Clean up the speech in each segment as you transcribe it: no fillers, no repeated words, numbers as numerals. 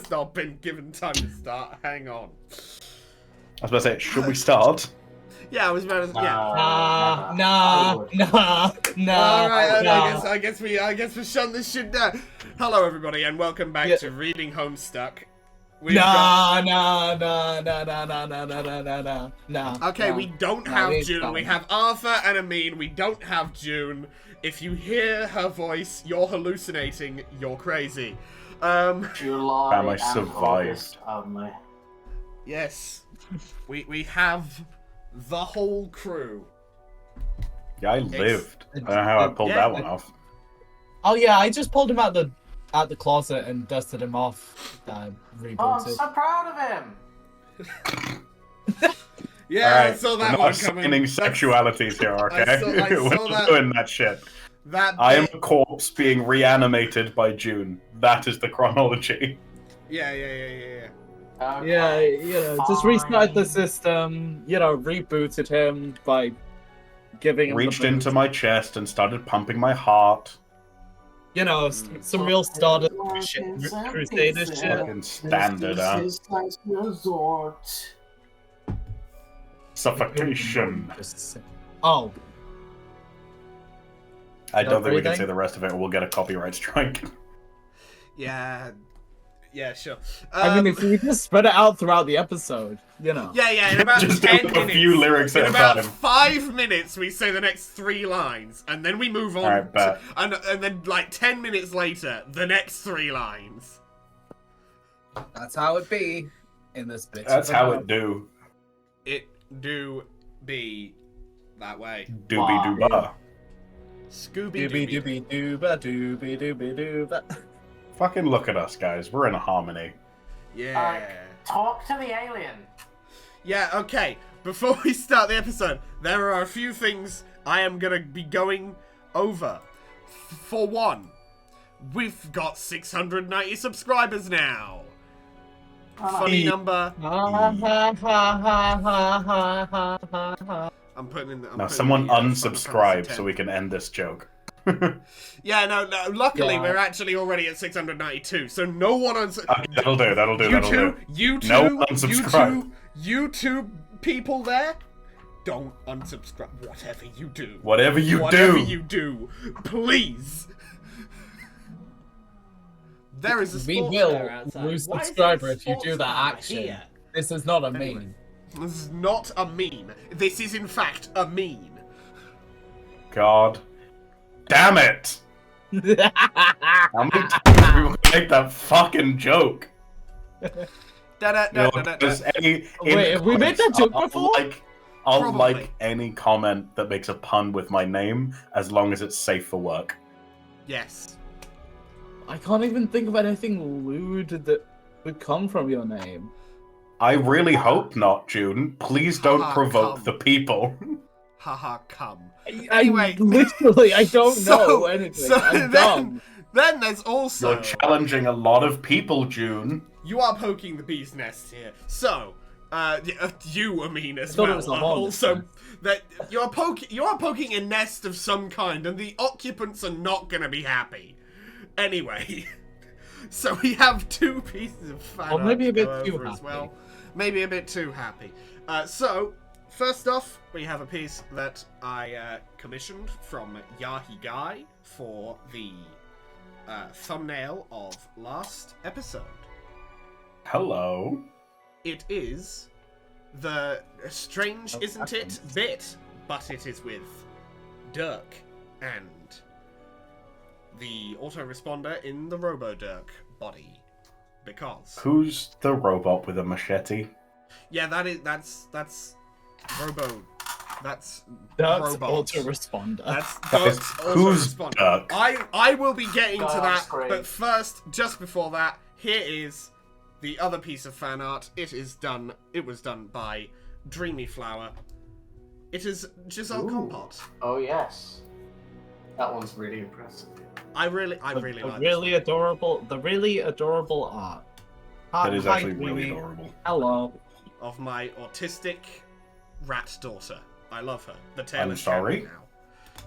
has not been given time to start. Hang on. I was about to say, should we start? Yeah, I was about to. Yeah. No. All right. I guess we shut this shit down. Hello, everybody, and welcome back to Reading Homestuck. No. Okay, we don't have June. We have Arthur and Amin. We don't have June. If you hear her voice, you're hallucinating. You're crazy. July Damn, I and survived. August only. Yes, we have the whole crew. Yeah, I lived. I don't know how I pulled that one off. Oh yeah, I just pulled him out the closet and dusted him off. Oh, I'm Rebooted. so proud of him! Yeah, Alright, I saw that we're one not coming. signing sexualities here, okay? I saw We're that. doing that shit. I am a corpse being reanimated by June. That is the chronology. Yeah. Okay, Yeah, just restarted the system. Rebooted him by giving him Reached the boot. into my chest and started pumping my heart. Some real Stardust Crusader shit. Fucking standard, huh? Resort. Suffocation. Oh, I don't think we can Everything? say the rest of it or we'll get a copyright strike. Yeah, sure. I mean, if we just spread it out throughout the episode, Yeah, in about Just 10 do minutes. a few lyrics in at a about time. 5 minutes, we say the next 3 lines, and then we move on. Alright, bet. And then, like, 10 minutes later, the next 3 lines. That's how it be in this bitch. That's how it do. It do be that way. Doobie dooba. Scooby Doobie Dooby. dooba doobie doobie dooba. Fucking look at us, guys. We're in a harmony. Yeah. Talk to the alien. Yeah, okay. Before we start the episode, there are a few things I am gonna be going over. For one, we've got 690 subscribers now. Funny number. I'm putting in the. Now, someone unsubscribe so we can end this joke. Yeah, no. Luckily, Yeah. we're actually already at 692, so no one Okay, that'll do. You two, No unsubscribe. you two people there, don't unsubscribe. Whatever you do. Whatever you do. Please. There is a We sports will fair outside. lose Why is subscriber there a if you do sports that fair action. here? This is not a Anyway. meme. This is not a meme. This is in fact a meme. God damn it! How many times are we going to make that fucking joke? Does any Wait, have we made that joke before? I'll Probably. like any comment that makes a pun with my name, as long as it's safe for work. Yes. I can't even think of anything lewd that would come from your name. I really hope not, June. Please don't Ah, provoke come. the people. Haha, come. Anyway, I don't know anything. I'm dumb. Then there's also... You're challenging a lot of people, June. You are poking the bee's nest here. So, you, Amin, as thought it well. was a are hornet's also, nest. that you are poking a nest of some kind, and the occupants are not going to be happy. Anyway, so we have 2 pieces of fan Or maybe art a to bit go too over as happy. well. Maybe a bit too happy. So, first off, we have a piece that I commissioned from Yahi Guy for the thumbnail of last episode. Hello. It is the strange, isn't it, bit, but it is with Dirk and the autoresponder in the Robo-Dirk body. Because Who's the robot with a machete? yeah, that's Robo. That's That's robot. autoresponder. That's Guys, Dirk's who's autoresponder. Dirk? I will be getting to that, Dirk's but first, just before that, here is the other piece of fan art. It was done by Dreamy Flower. It is Giselle Ooh. Compote. Oh yes, that one's really impressive. I really the like really this adorable, the really adorable art. That is Hi, actually really Dreamy. adorable. Hello. one of my autistic rat daughter. I love her. The tail I'm is sorry? shouting now.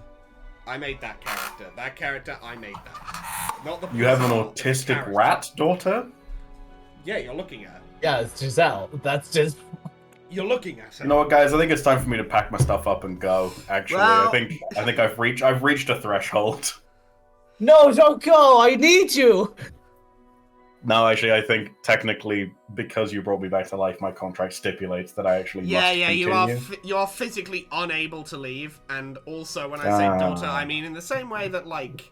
I made that character. That character, I made that. Not the You have an person, the autistic character. rat daughter? Yeah, you're looking at her. Yeah, it's Giselle. That's just. You're looking at her. You know what, guys? I think it's time for me to pack my stuff up and go. Actually, Well- I think I've reached a threshold. No, don't go! I need you! No, actually, I think technically, because you brought me back to life, my contract stipulates that I actually must continue. you are physically unable to leave, and also when I say daughter, I mean in the same way like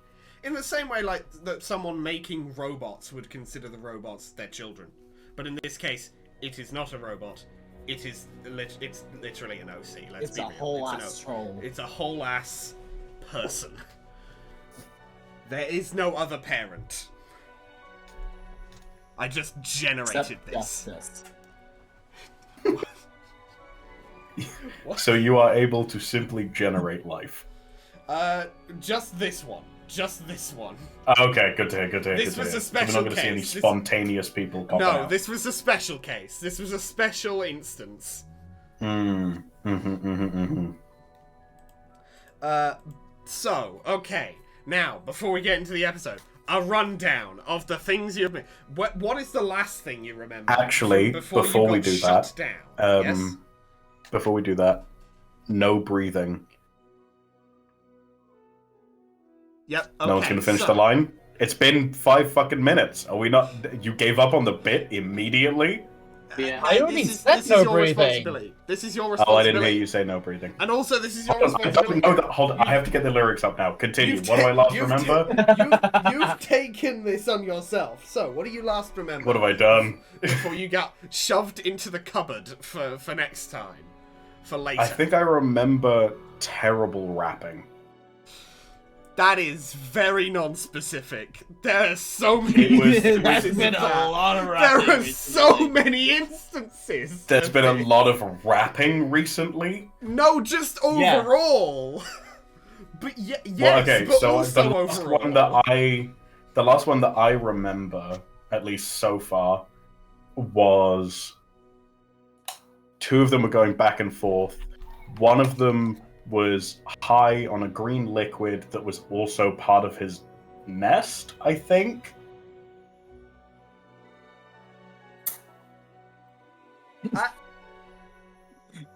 that someone making robots would consider the robots their children, but in this case, it is not a robot. It's literally an OC. Let's It's be a real. whole ass troll. It's a whole ass person. There is no other parent. I just generated this. Justice. So you are able to simply generate life. Just this one. Just this one. Okay, good to hear. Good to hear. This good to was hear. a special So we're not going to see any case. This- spontaneous people pop No, out. this was a special case. This was a special instance. So, okay. Now, before we get into the episode, a rundown of the things you've been... What is the last thing you remember? Actually, before before you we got do shut that, down? Yes? before we do that, no breathing. Yep, okay. No one's going to finish so, the line. It's been 5 fucking minutes. Are we not? You gave up on the bit immediately? Yeah, I already said this no is your breathing. responsibility. This is your Oh, I responsibility. didn't hear you say no breathing. And also, this is your Hold on, I responsibility. don't know that. Hold on, I have to get the lyrics up now. Continue. You've What do I last you've remember? You've taken this on yourself. So, what do you last remember? What have I done? Before you got shoved into the cupboard for next time. For later. I think I remember terrible rapping. That is very non-specific. There are so many It was- instances That's of been a that. lot of There rapping are so recently. many instances. There's of been a it. lot of rapping recently. No, just overall. But yes, Well, okay, but so also the last overall. the last one that I remember, at least so far, was 2 of them were going back and forth. One of them was high on a green liquid that was also part of his nest, I think.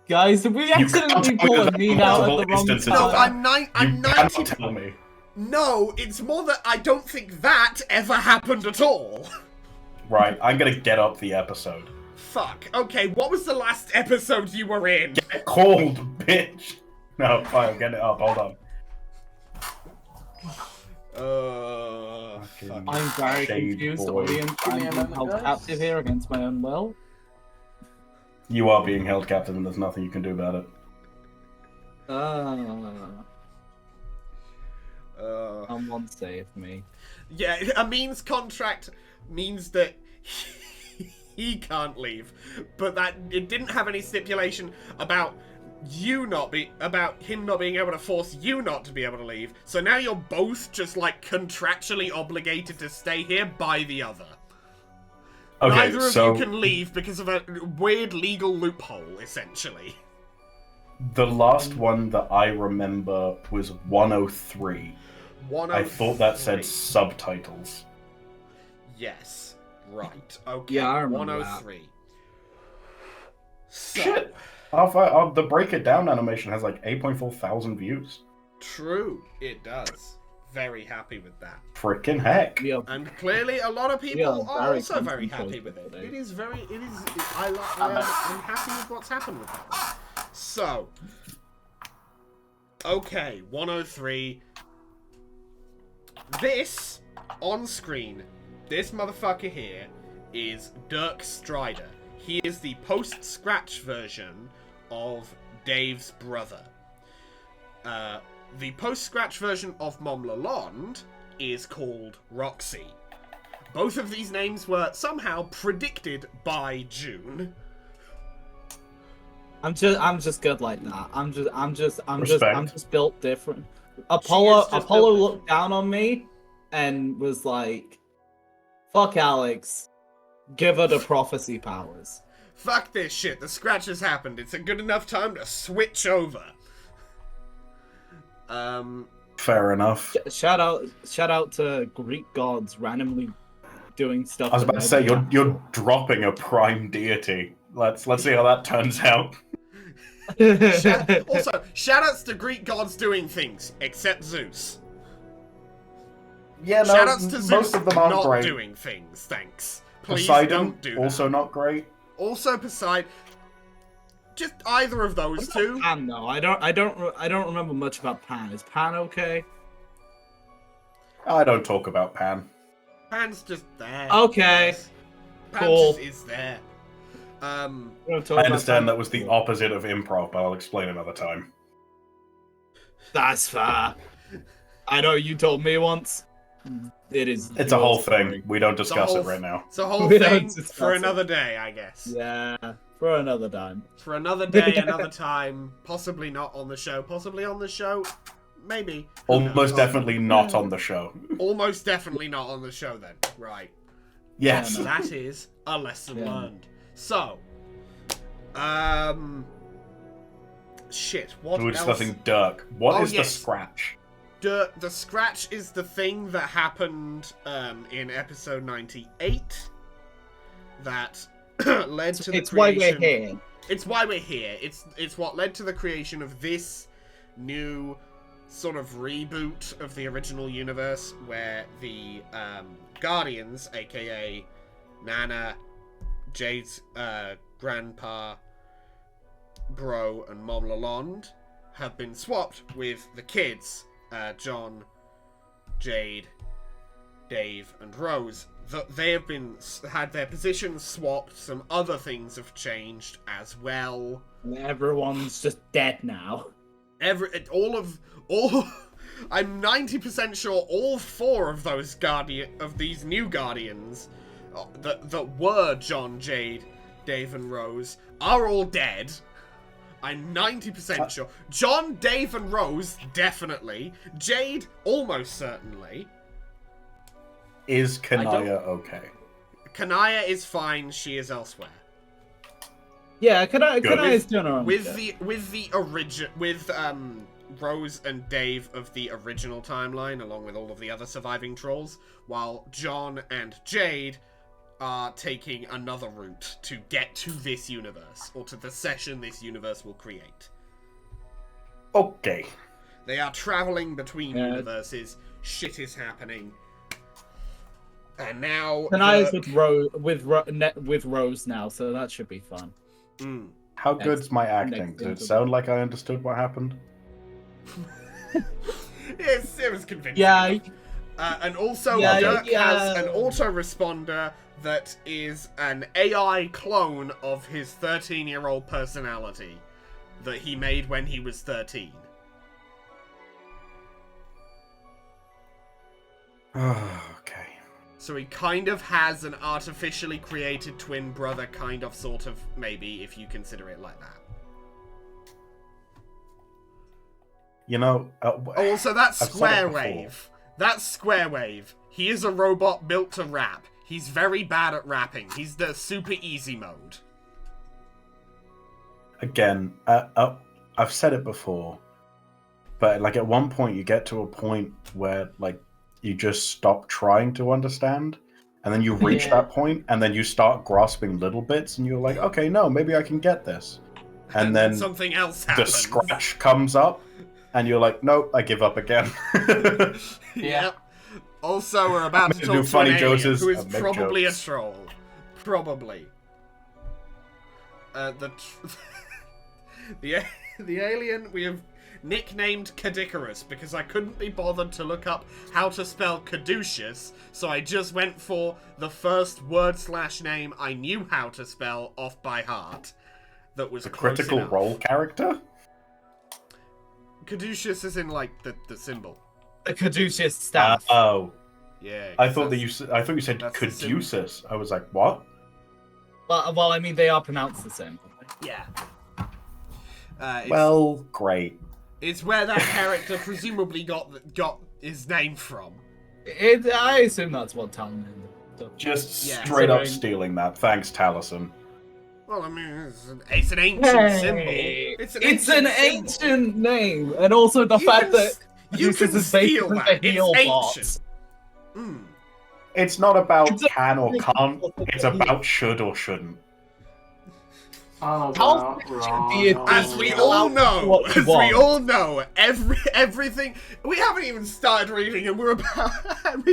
Guys, did we accidentally can't tell me pull a that meme out multiple at the wrong instances No, of time? that. I'm You 90. cannot tell me. No, it's more that I don't think that ever happened at all. Right, I'm gonna get up the episode. Fuck. Okay, what was the last episode you were in? Get called, bitch! No, fine, I'm getting it up, hold on. Fuck. I'm very Shade confused, boy. audience. Give me I'm a being moment, held guys. captive here against my own will. You are being held captive and there's nothing you can do about it. Someone save me. Yeah, a means contract means that he can't leave, but that it didn't have any stipulation about him not being able to force you not to be able to leave. So now you're both just like contractually obligated to stay here by the other. Okay, Neither of so you can leave because of a weird legal loophole, essentially. the last one that I remember was 103. I thought that said 103. subtitles. Yes. Right. Okay. Yeah, I remember 103. So, Shit! The break it down animation has like 8.4 thousand views. true, it does. Very happy with that. Frickin' heck. We are And clearly a lot of people are are very also very happy concentrated with it. today. It is very, I'm happy with what's happened with that one. So, okay, 103. This, on screen, this motherfucker here is Dirk Strider. He is the post-scratch version of Dave's brother. The post-scratch version of Mom Lalonde is called Roxy. Both of these names were somehow predicted by June. I'm just good like that. I'm Respect. just built different. She is Apollo just built looked down on me and was like, "Fuck Alex, give her the prophecy powers." Fuck this shit, the scratch has happened. It's a good enough time to switch over. Fair enough. Shout out to Greek gods randomly doing stuff. I was about to say you're dropping a prime deity. Let's see how that turns out. Also, shoutouts to Greek gods doing things, except Zeus. Yeah, no, Shoutouts to Zeus most of them aren't not great. doing things, thanks. Please Poseidon, don't do that. also not great. Also Poseidon. Just either of those two. Pan though, I don't remember much about Pan. Is Pan okay? I don't talk about Pan. Pan's just there. Okay. Pan Cool. just is there. I understand that was the opposite of improv, but I'll explain another time. That's fair. I know you told me once. It's a whole thing. We don't discuss it right now. It's a whole We don't thing discuss for it. another day, I guess. Yeah, for another time. For another day, another time. Possibly not on the show. Possibly on the show. Maybe. Who knows? Almost definitely not on the show. Almost definitely not on the show then. Right. Yes. That is a lesson Yeah. learned. So, shit, what We're else? discussing Dirk. What is the yes. scratch? The scratch is the thing that happened in episode 98 that led to the It's why creation... we're here. It's why we're here. It's what led to the creation of this new sort of reboot of the original universe where the Guardians, aka Nana, Jade's grandpa, Bro, and Mom Lalonde, have been swapped with the kids, John, Jade, Dave, and Rose. They have had their positions swapped. Some other things have changed as well. Everyone's just dead now. I'm 90% sure all four of these new Guardians that were John, Jade, Dave, and Rose are all dead. I'm 90% sure. John, Dave, and Rose, definitely. Jade, almost certainly. Is Kanaya okay? Kanaya is fine. She is elsewhere. Yeah, can I doing her own With shit. with Rose and Dave of the original timeline, along with all of the other surviving trolls, while John and Jade are taking another route to get to this universe, or to the session this universe will create. Okay. They are traveling between universes. Shit is happening. And now Kanaya's with Rose now, so that should be fun. How good's my acting? Did it sound like I understood what happened? Yes, it was convincing. Yeah. And also, Yeah, Dirk yeah. has an autoresponder that is an AI clone of his 13-year-old personality that he made when he was 13. Okay. So he kind of has an artificially created twin brother, kind of, sort of, maybe, if you consider it like that. You know... Also, that's I've said it Square before. Wave. That's Square Wave. He is a robot built to rap. He's very bad at rapping. He's the super easy mode. Again, I've said it before, but like at one point you get to a point where like you just stop trying to understand, and then you reach that point, and then you start grasping little bits, and you're like, okay, no, maybe I can get this. And then something else the happens. scratch comes up, and you're like, nope, I give up again. Yep. Also, we're about to Do talk to funny an alien jokes, who is make probably jokes. a troll. Probably. The alien we have nicknamed Caducarus because I couldn't be bothered to look up how to spell Caduceus, so I just went for the first word/name I knew how to spell off by heart. That was The close critical enough. role character? Caduceus is in like the symbol. The Caduceus staff. Oh. Yeah. I thought you said that's the symbol. Caduceus. I was like, what? Well, I mean, they are pronounced the same. Yeah. Well, great. It's where that character presumably got his name from. I assume that's what Talon is. Just Yeah. straight up Considering- stealing that. Thanks, Taliesin. Well, I mean, it's an ancient symbol. It's an symbol. ancient name, and also the You fact can that you Caduceus can is steal basically that. the heal It's bot. ancient. It's not about It's a- can or can't. It's about should or shouldn't. Oh, How no, should be a wrong. As we Allow all know, what you as we want. all know, everything. We haven't even started reading, and we're about. I've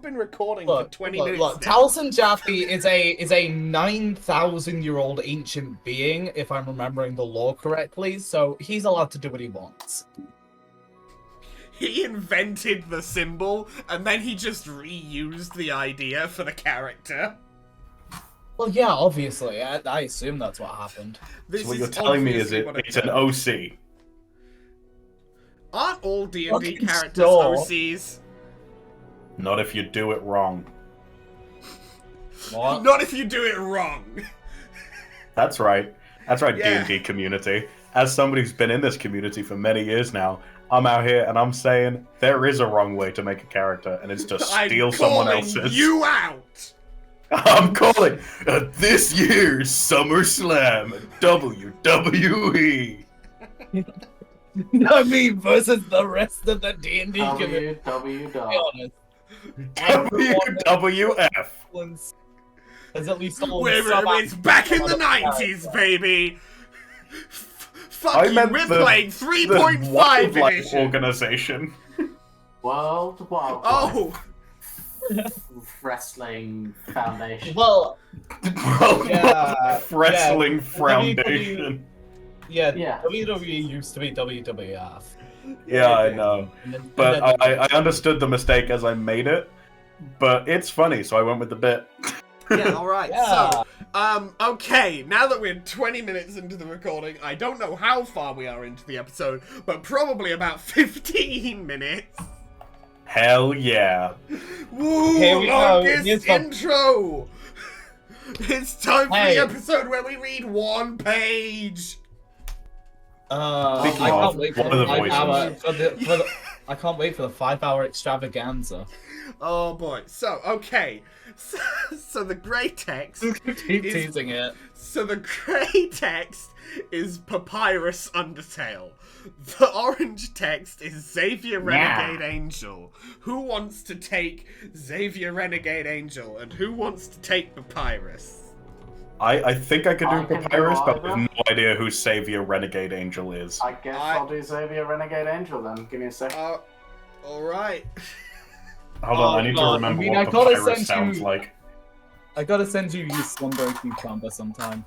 been recording for 20 minutes. Look, now. Taliesin Jaffe is a 9,000-year-old ancient being, if I'm remembering the lore correctly. So he's allowed to do what he wants. He invented the symbol, and then he just reused the idea for the character. Well, yeah, obviously. I assume that's what happened. This So what is you're telling me is obviously what it's an OC. Aren't all D&D Fucking characters sure. OCs? Not if you do it wrong. What? Not if you do it wrong. That's right. That's right, Yeah. D&D community. As somebody who's been in this community for many years now, I'm out here and I'm saying there is a wrong way to make a character, and it's to steal I'm someone calling else's. you out. I'm calling this year's SummerSlam WWE. Not me versus the rest of the D&D community. WW. To be honest. Everyone WWF. has at least all It's back in the 90s, baby. Fuck I you, meant we're the- playing The 3.5 Wildlife edition. Organization. World Wildlife Oh, Wrestling Foundation. Well, Yeah, Wrestling yeah. Foundation. yeah, Yeah. WWE used to be WWF. Yeah, I know. And then, But and then- I understood the mistake as I made it. But it's funny, so I went with the bit. yeah, alright. Yeah. So, okay, now that we're 20 minutes into the recording, I don't know how far we are into the episode, but probably about 15 minutes. Hell yeah. Woo! Here we go. Longest Here's the- intro! It's time for Hey. the episode where we read one page! Speaking I of, can't wait for what are the the 5 hour. voices? I can't wait for the 5-hour extravaganza. Oh boy. So, okay. So the grey text. Keep is- teasing it. So the grey text is Papyrus Undertale. The orange text is Xavier Renegade Angel. Who wants to take Xavier Renegade Angel, and who wants to take Papyrus? I think I could I do can do Papyrus, but I have either. no idea who Savior Renegade Angel is. I guess I'll do Xavier Renegade Angel then. Give me a sec. Alright. Hold on, I need to God, remember I mean, what I gotta Papyrus send sounds you- like. I gotta send you Slumber Cucumber sometime.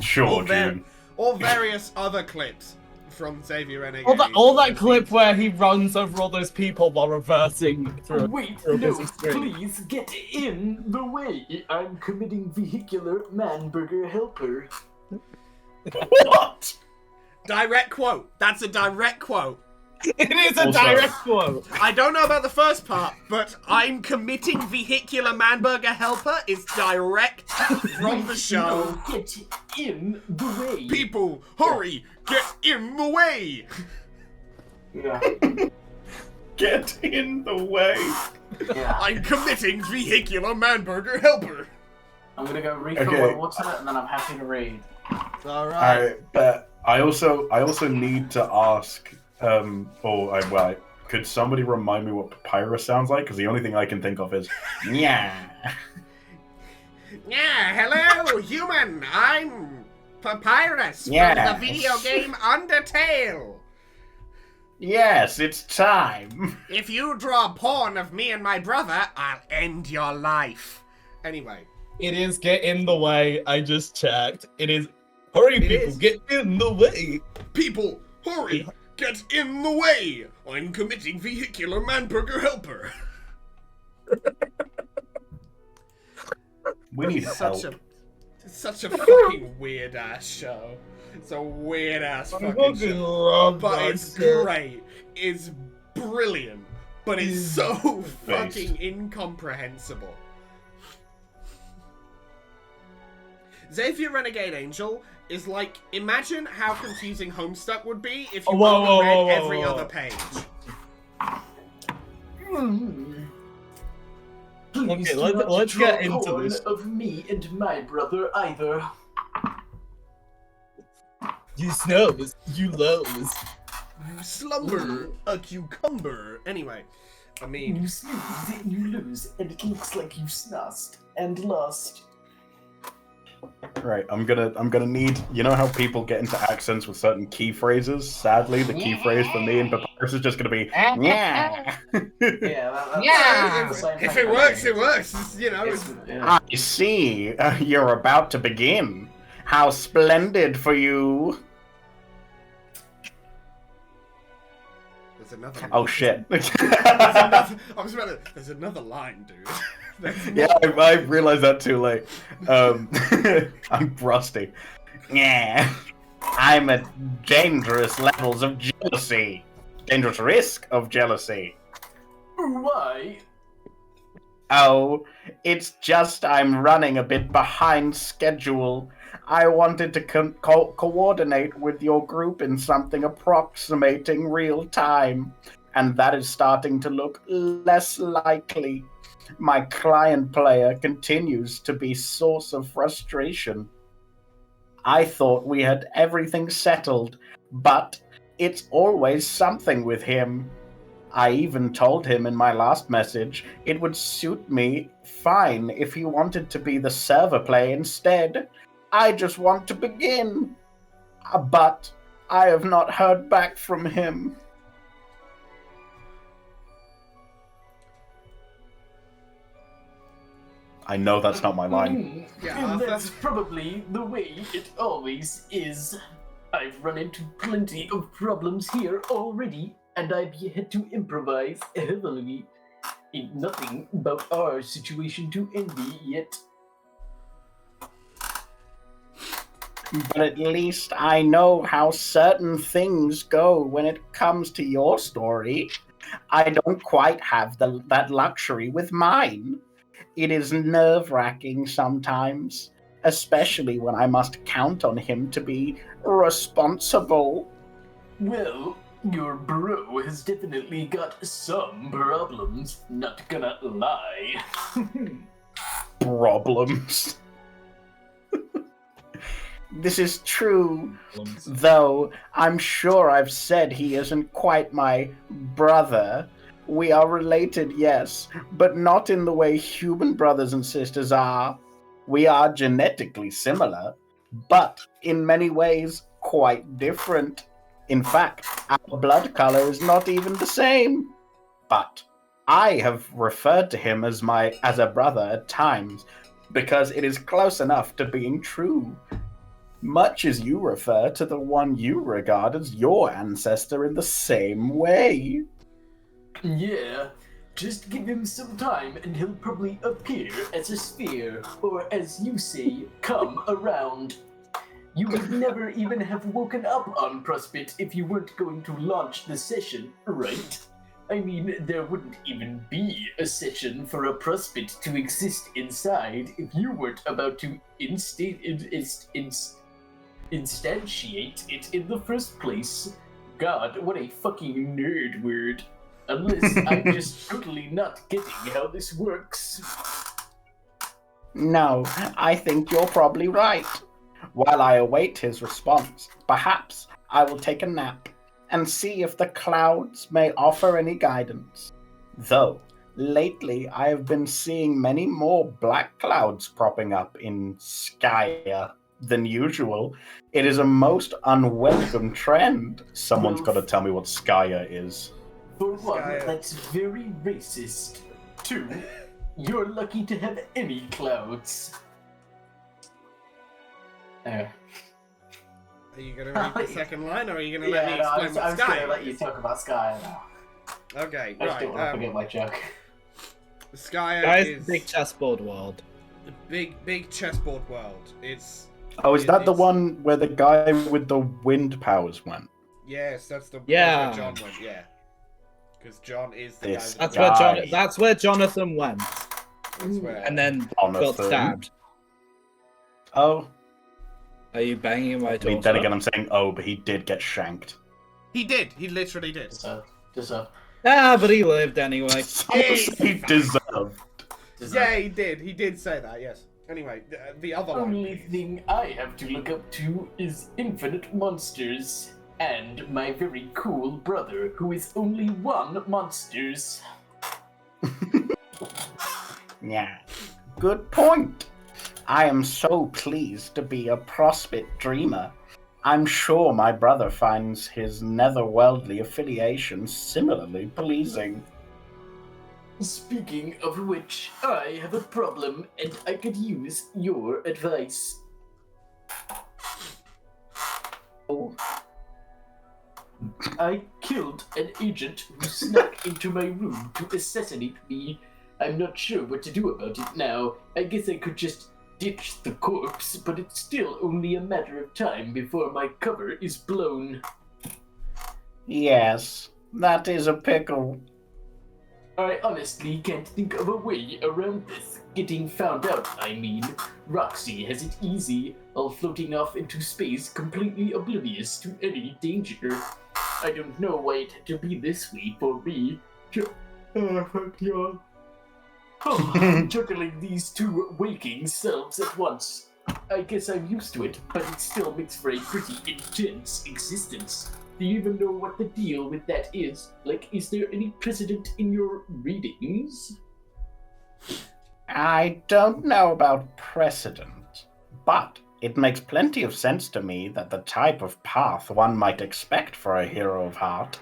Sure, Or, June. or various other clips from Xavier Renegade. All that clip where he runs over all those people while reversing through. Wait, through a no, busy street. please get in the way. I'm committing vehicular manburger helper. What? Direct quote. That's a direct quote. It is a Also- direct quote. I don't know about the first part, but I'm committing vehicular manburger helper is direct from the show. No, get in the way. People, hurry, get in the way. Yeah. Get in the way. Yeah. I'm committing vehicular manburger helper. I'm gonna go refill Okay. my water and then I'm happy to read. All right. But I also need to ask. Could somebody remind me what Papyrus sounds like? Because the only thing I can think of is yeah. Yeah, hello, human. I'm Papyrus Yes. from the video game Undertale. Yes, it's time. If you draw porn of me and my brother, I'll end your life. Anyway. It is get in the way. I just checked. It is. Hurry, It people, is. get in the way. People, hurry! Get in the way! I'm committing vehicular manburger helper. We need help. Such a fucking weird ass show. It's a weird ass fucking show. love But that it's shit. great. It's brilliant. But it's so fucking incomprehensible. Xavier Renegade Angel is like, imagine how confusing Homestuck would be if you Whoa, only whoa, read whoa, whoa, every whoa. other page. Please Okay, do let's- not let's draw get into porn this. of me and my brother either. You snows, you lows. You slumber a cucumber. Anyway, I mean, You snooze, you lose, and it looks like you snussed and lost. Right, I'm gonna need. You know how people get into accents with certain key phrases? Sadly, the key phrase for me and Papyrus is just gonna be yeah. Yeah, that's Yeah. the same if thing it for works, me. it works. It's, you know, It's, it's, yeah. I see. You're about to begin. How splendid for you. there's another. Oh shit. There's another, I was about to. There's another line, dude. There's Yeah, more. I realized that too late. I'm rusty. Yeah. I'm at dangerous levels of jealousy. Dangerous risk of jealousy. Why? Oh, it's just I'm running a bit behind schedule. I wanted to coordinate with your group in something approximating real time, and that is starting to look less likely. My client player continues to be source of frustration. I thought we had everything settled, but it's always something with him. I even told him in my last message it would suit me fine if he wanted to be the server play instead. I just want to begin. But I have not heard back from him. I know that's not my line. Yeah, That's probably the way it always is. I've run into plenty of problems here already, and I've had to improvise heavily. Ain't nothing about our situation to envy yet. But at least I know how certain things go when it comes to your story. I don't quite have that luxury with mine. It is nerve-wracking sometimes, especially when I must count on him to be responsible. Well, your bro has definitely got some problems, not gonna lie. Problems. This is true, though I'm sure I've said he isn't quite my brother. We are related, yes, but not in the way human brothers and sisters are. We are genetically similar, but in many ways quite different. In fact, our blood color is not even the same. But I have referred to him as a brother at times because it is close enough to being true. Much as you refer to the one you regard as your ancestor in the same way. Yeah, just give him some time and he'll probably appear as a sphere, or as you say, come around. You would never even have woken up on Prospect if you weren't going to launch the session, right? I mean, there wouldn't even be a session for a Prospect to exist inside if you weren't about to instantiate it in the first place. God, what a fucking nerd word. Unless I'm just totally not getting how this works. No, I think you're probably right. While I await his response, perhaps I will take a nap and see if the clouds may offer any guidance. Though, lately I have been seeing many more black clouds propping up in Skya than usual. It is a most unwelcome trend. Someone's got to tell me what Skya is. For one, Skya. that's very racist. Two, you're lucky to have any clouds. Are you going to read the second line, or are you going to let me Yeah, no, explain I what was Sky gonna let is? you talk about Sky now. Okay, I just don't want to right. forget my joke. Skya Guys, is big chessboard world. the big chessboard world. It's Oh, is that the it's- one where the guy with the wind powers went? Yes, that's the Yeah. that's where John went. Yeah, because John is the This guy. That's that's where Jonathan went, That's where. and then got Jonathan. stabbed. Oh, Are you banging my I daughter? mean, then again, I'm saying oh, but he did get shanked. He did. He literally did. Deserve. Ah, but he lived anyway. He deserved. Yeah, he did. He did say that. Yes. Anyway, the other Only one. thing I have to look up to is infinite monsters, and my very cool brother, who is only one monsters. Yeah. Good point. I am so pleased to be a prospect dreamer. I'm sure my brother finds his netherworldly affiliation similarly pleasing. Speaking of which, I have a problem and I could use your advice. Oh. I killed an agent who snuck into my room to assassinate me. I'm not sure what to do about it now. I guess I could just ditch the corpse, but it's still only a matter of time before my cover is blown. Yes, that is a pickle. I honestly can't think of a way around this. Getting found out, I mean. Roxy has it easy, all floating off into space completely oblivious to any danger. I don't know why it had to be this way for me. Fuck y'all. Juggling these two waking selves at once. I guess I'm used to it, but it still makes for a pretty intense existence. Do you even know what the deal with that is? Like, is there any precedent in your readings? I don't know about precedent, but it makes plenty of sense to me that the type of path one might expect for a hero of heart.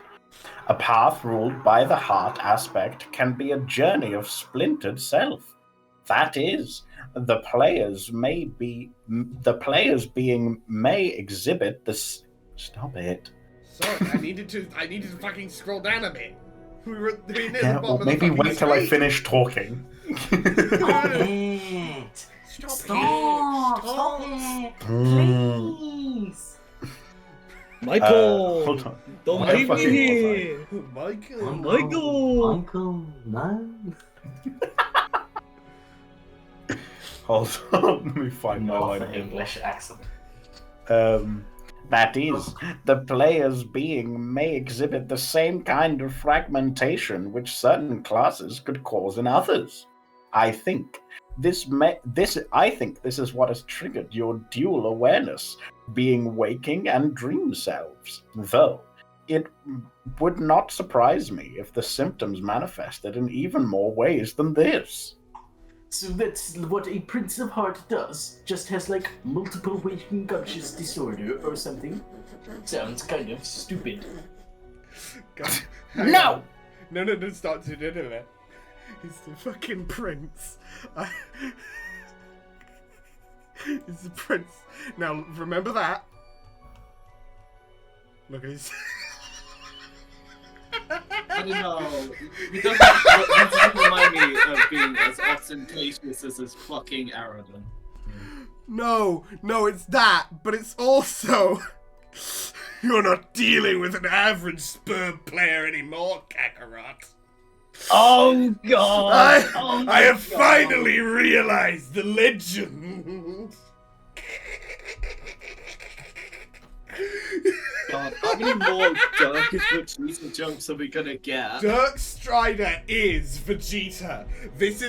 A path ruled by the heart aspect can be a journey of splintered self. That is, the players being may exhibit this. Stop it. Sorry, I needed to fucking scroll down a bit. We were near the Yeah, bottom well, of maybe the fucking wait till I screen. finish talking. Stop it! Stop it! Please! Michael! Hold on. Don't Why leave me fucking here! Michael. Michael! No. Hold on, let me find my line. Northern English accent. That is, the player's being may exhibit the same kind of fragmentation which certain classes could cause in others. I think this is what has triggered your dual awareness, being waking and dream selves. Though it would not surprise me if the symptoms manifested in even more ways than this. So that's what a Prince of Heart does? Just has like multiple waking conscious disorder or something? Sounds kind of stupid. God, No! No, stop. No. He's the fucking prince. He's the prince. Now, remember that. Look at his... I don't know. He doesn't remind me of being as ostentatious as his fucking arrogant. No, it's that, but it's also... You're not dealing with an average sperm player anymore, Kakarot. Oh god! I have finally realized the legend. God, how many more Dark is Vegeta jumps are we gonna get? Dirk Strider is Vegeta. This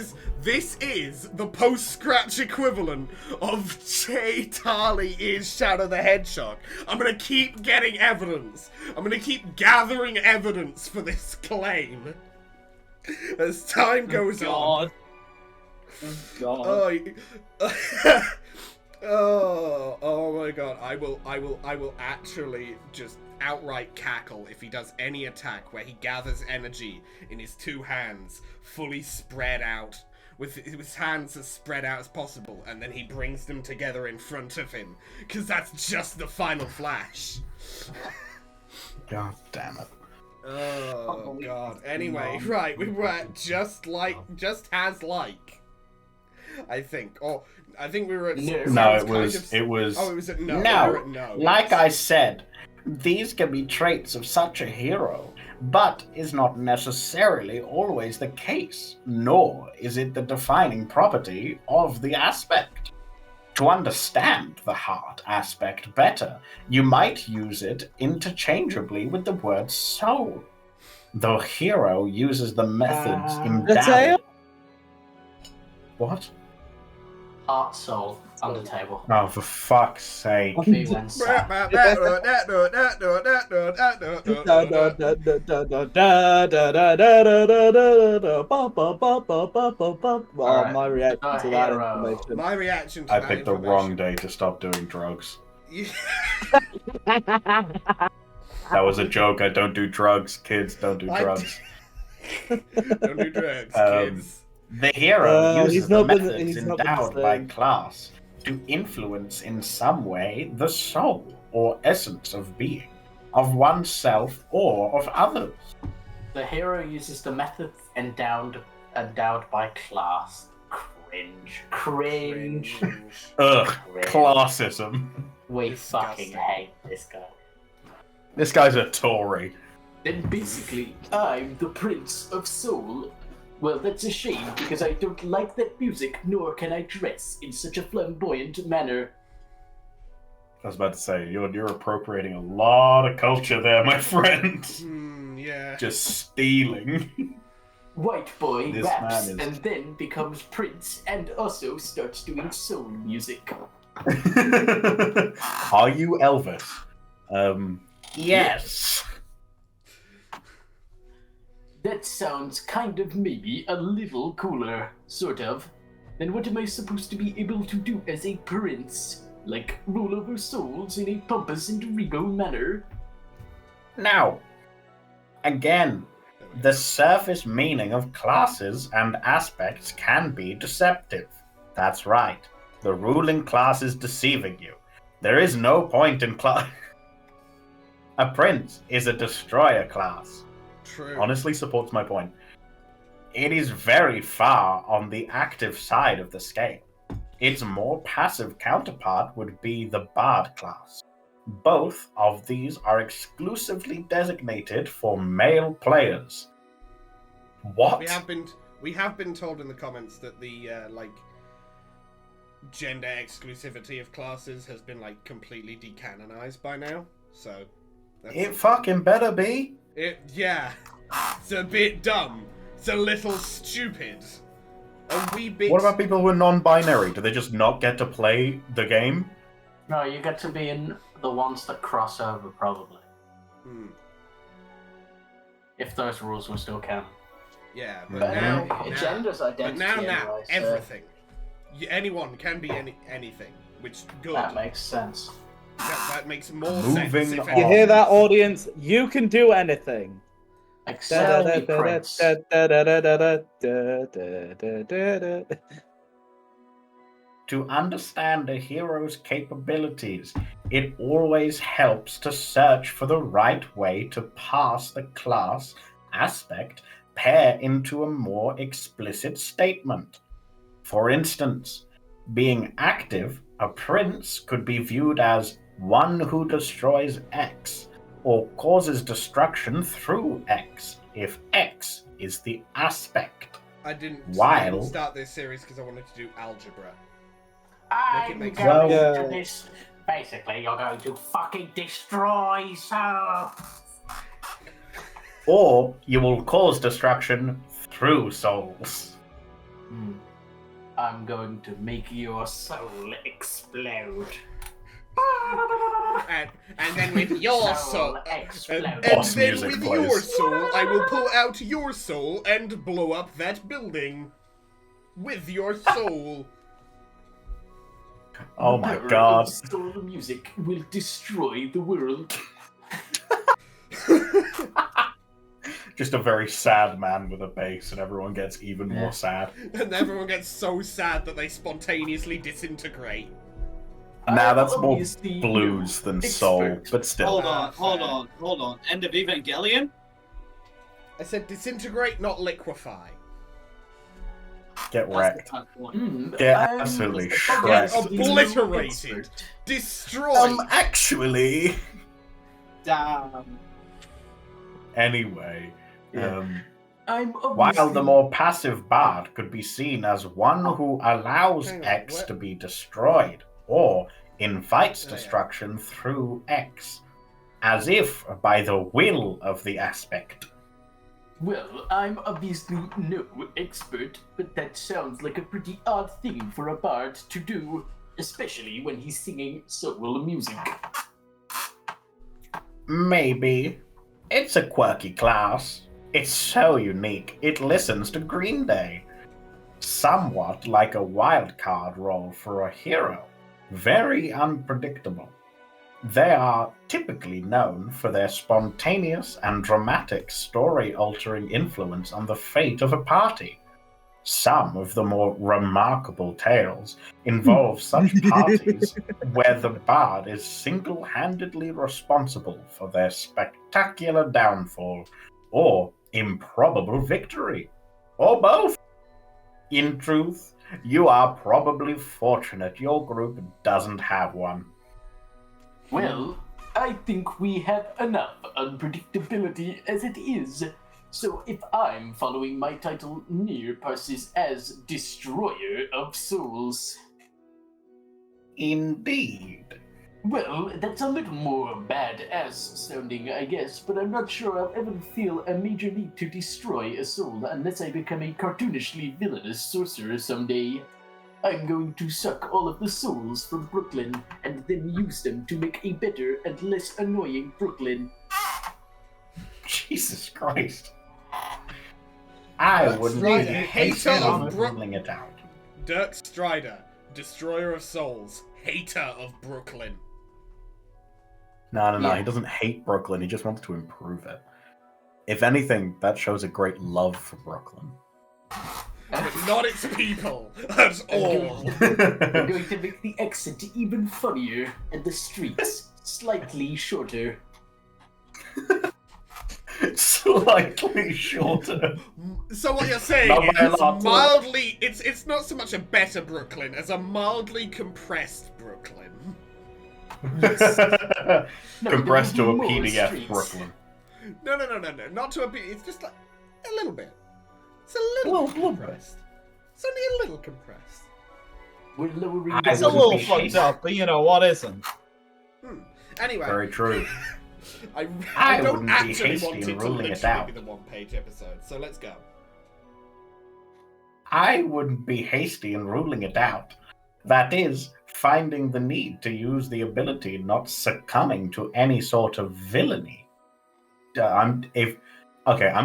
is the post-scratch equivalent of Che Tali is Shadow the Hedgehog. I'm gonna keep getting evidence. I'm gonna keep gathering evidence for this claim as time goes on. Oh god. Oh my god, I will actually just outright cackle if he does any attack where he gathers energy in his two hands, fully spread out, with his hands as spread out as possible, and then he brings them together in front of him, because that's just the final flash. God damn it. Oh god. Anyway, right, we were at just as like. I think. Or I think we were at No, it was Oh, it was at no. No, We were at no. like I said, these can be traits of such a hero, but is not necessarily always the case, nor is it the defining property of the aspect. To understand the heart aspect better, you might use it interchangeably with the word soul. The hero uses the methods embedded. What? Heart soul. On the table. Oh, for fuck's sake. We went south. Well, my reaction the to that hero. information. My reaction to I that picked the wrong day to stop doing drugs. That was a joke. I don't do drugs. Kids don't do drugs. Don't do drugs, kids. The hero he's uses the not gonna- methods he's not gonna endowed by say. class to influence in some way the soul or essence of being, of oneself or of others. The hero uses the methods endowed by class. Cringe. Ugh, Cringe. classism. We Disgusting. fucking hate this guy. This guy's a Tory. Then basically, I'm the Prince of Soul. Well, that's a shame because I don't like that music, nor can I dress in such a flamboyant manner. I was about to say, you're appropriating a lot of culture there, my friend. Yeah. Just stealing. White boy This raps man is- and then becomes prince and also starts doing soul music. Are you Elvis? Yes. That sounds kind of maybe a little cooler, sort of. Then what am I supposed to be able to do as a prince? Like rule over souls in a pompous and regal manner? Now, again, the surface meaning of classes and aspects can be deceptive. That's right. The ruling class is deceiving you. There is no point in class. A prince is a destroyer class. True. Honestly supports my point. It is very far on the active side of the scale. Its more passive counterpart would be the bard class. Both of these are exclusively designated for male players. What? We have been told in the comments that the gender exclusivity of classes has been completely decanonized by now. So It fucking better be. Yeah. It's a bit dumb. It's a little stupid. A wee bit. What about people who are non-binary? Do they just not get to play the game? No, you get to be in the ones that cross over, probably. If those rules were still canon. Yeah, but But now, gender's identity. now, anyway, so everything. Anyone can be anything, which good. That makes sense. That makes more Moving sense. If on. You hear that, audience? You can do anything. Except the prince. To understand a hero's capabilities, it always helps to search for the right way to pass the class aspect pair into a more explicit statement. For instance, being active, a prince could be viewed as one who destroys X, or causes destruction through X, if X is the aspect. I didn't While- start this series because I wanted to do algebra. I'm make going sense. to this. Basically, you're going to fucking destroy souls. Or you will cause destruction through souls. I'm going to make your soul explode. And then with your soul, explode. and Boss then music with plays. your soul, I will pull out your soul and blow up that building. With your soul. Oh my The power god. of soul music will destroy the world. Just a very sad man with a bass, and everyone gets even more sad. And everyone gets so sad that they spontaneously disintegrate. Nah, that's more Obviously, blues than soul, expert. but still. Hold on. End of Evangelion? I said disintegrate, not liquefy. Get That's wrecked. the bad point. Get I'm absolutely the shredded. Obliterated. expert. Destroyed. Actually. Damn. Anyway, Yeah. I'm while obviously the more passive bard could be seen as one who allows Hang on, X what? to be destroyed, or invites Oh, yeah. destruction through X, as if by the will of the aspect. Well, I'm obviously no expert, but that sounds like a pretty odd thing for a bard to do. especially when he's singing soul music. Maybe. It's a quirky class. It's so unique, it listens to Green Day. Somewhat like a wild card role for a hero. Very unpredictable. They are typically known for their spontaneous and dramatic story-altering influence on the fate of a party. Some of the more remarkable tales involve such parties where the bard is single-handedly responsible for their spectacular downfall or improbable victory, or both. In truth, you are probably fortunate your group doesn't have one. Well, I think we have enough unpredictability as it is. So if I'm following my title, Nier passes as Destroyer of Souls. Indeed. Well, that's a little more badass sounding, I guess, but I'm not sure I'll ever feel a major need to destroy a soul unless I become a cartoonishly villainous sorcerer someday. I'm going to suck all of the souls from Brooklyn and then use them to make a better and less annoying Brooklyn. Jesus Christ. I wouldn't right, be hater of ruling it out. Dirk Strider, Destroyer of Souls, hater of Brooklyn. No, Yeah. he doesn't hate Brooklyn, he just wants to improve it. If anything, that shows a great love for Brooklyn. But not its people at all. I'm going to make the accent even funnier and the streets slightly shorter. Slightly shorter. So what you're saying Not by a is lot. mildly, it's not so much a better Brooklyn as a mildly compressed Brooklyn. Compressed to a more PDF streets. Brooklyn. No, not to a bit. It's just like a little bit. It's a little bit compressed. It's only a little compressed. We're lowering I It's a wouldn't little be fucked hasty. up, but you know what isn't? Anyway, Very true. I I don't wouldn't be actually hasty want in it to ruling it literally out. be the one-page episode. So let's go. I wouldn't be hasty in ruling it out. That is, finding the need to use the ability, not succumbing to any sort of villainy. I'm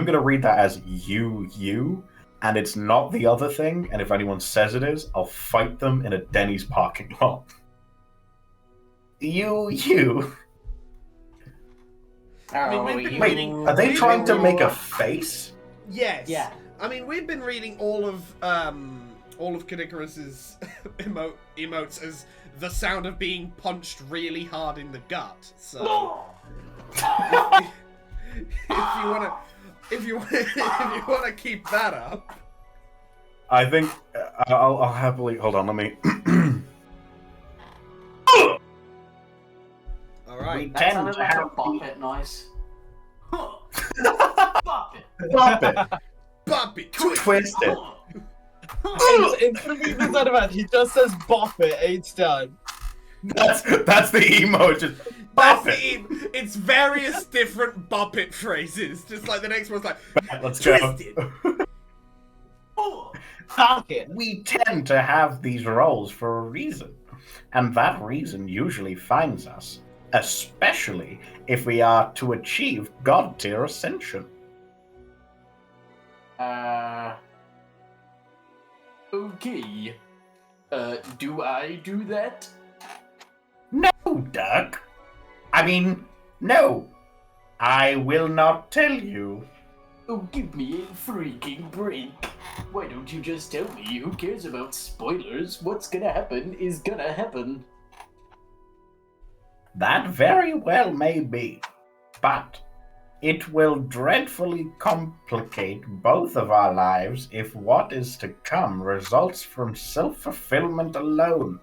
gonna read that as you, and it's not the other thing. And if anyone says it is, I'll fight them in a Denny's parking lot. You. I mean, we've been Wait, reading. are they we've trying been to make a face? Yes. Yeah. I mean, we've been reading all of Kanikarus's emotes as the sound of being punched really hard in the gut. So, if you wanna keep that up, I think I'll happily hold on. Let me. all right. We That tend sounded to like a have bop it noise. Bop it. Bop it. Bop it, Twist it. In 3% of it, he just says bop it each time. That's the emote. Just That's bop it. it's various different bop it phrases. Just like the next one's like Let's go. twisted. Fuck it. We tend to have these roles for a reason, and that reason usually finds us, especially if we are to achieve God tier ascension. Okay. Do I do that? No, Doug. I mean, no. I will not tell you. Oh, give me a freaking break. Why don't you just tell me? Who cares about spoilers? What's gonna happen is gonna happen. That very well may be, but it will dreadfully complicate both of our lives if what is to come results from self-fulfillment alone.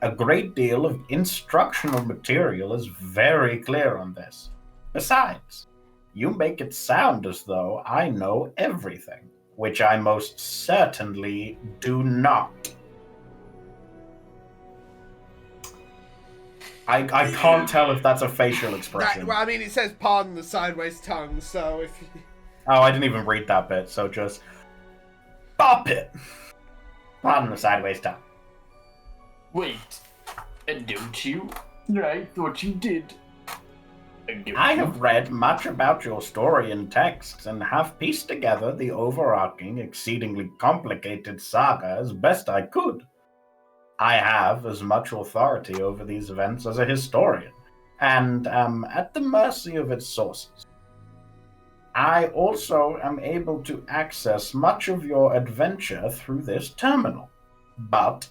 A great deal of instructional material is very clear on this. Besides, you make it sound as though I know everything, which I most certainly do not. I can't tell if that's a facial expression. Well, I mean, it says pardon the sideways tongue, so if you... Oh, I didn't even read that bit, so just bop it. Pardon the sideways tongue. Wait, don't you? I thought you did. I have read much about your story in texts and have pieced together the overarching, exceedingly complicated saga as best I could. I have as much authority over these events as a historian, and am at the mercy of its sources. I also am able to access much of your adventure through this terminal. But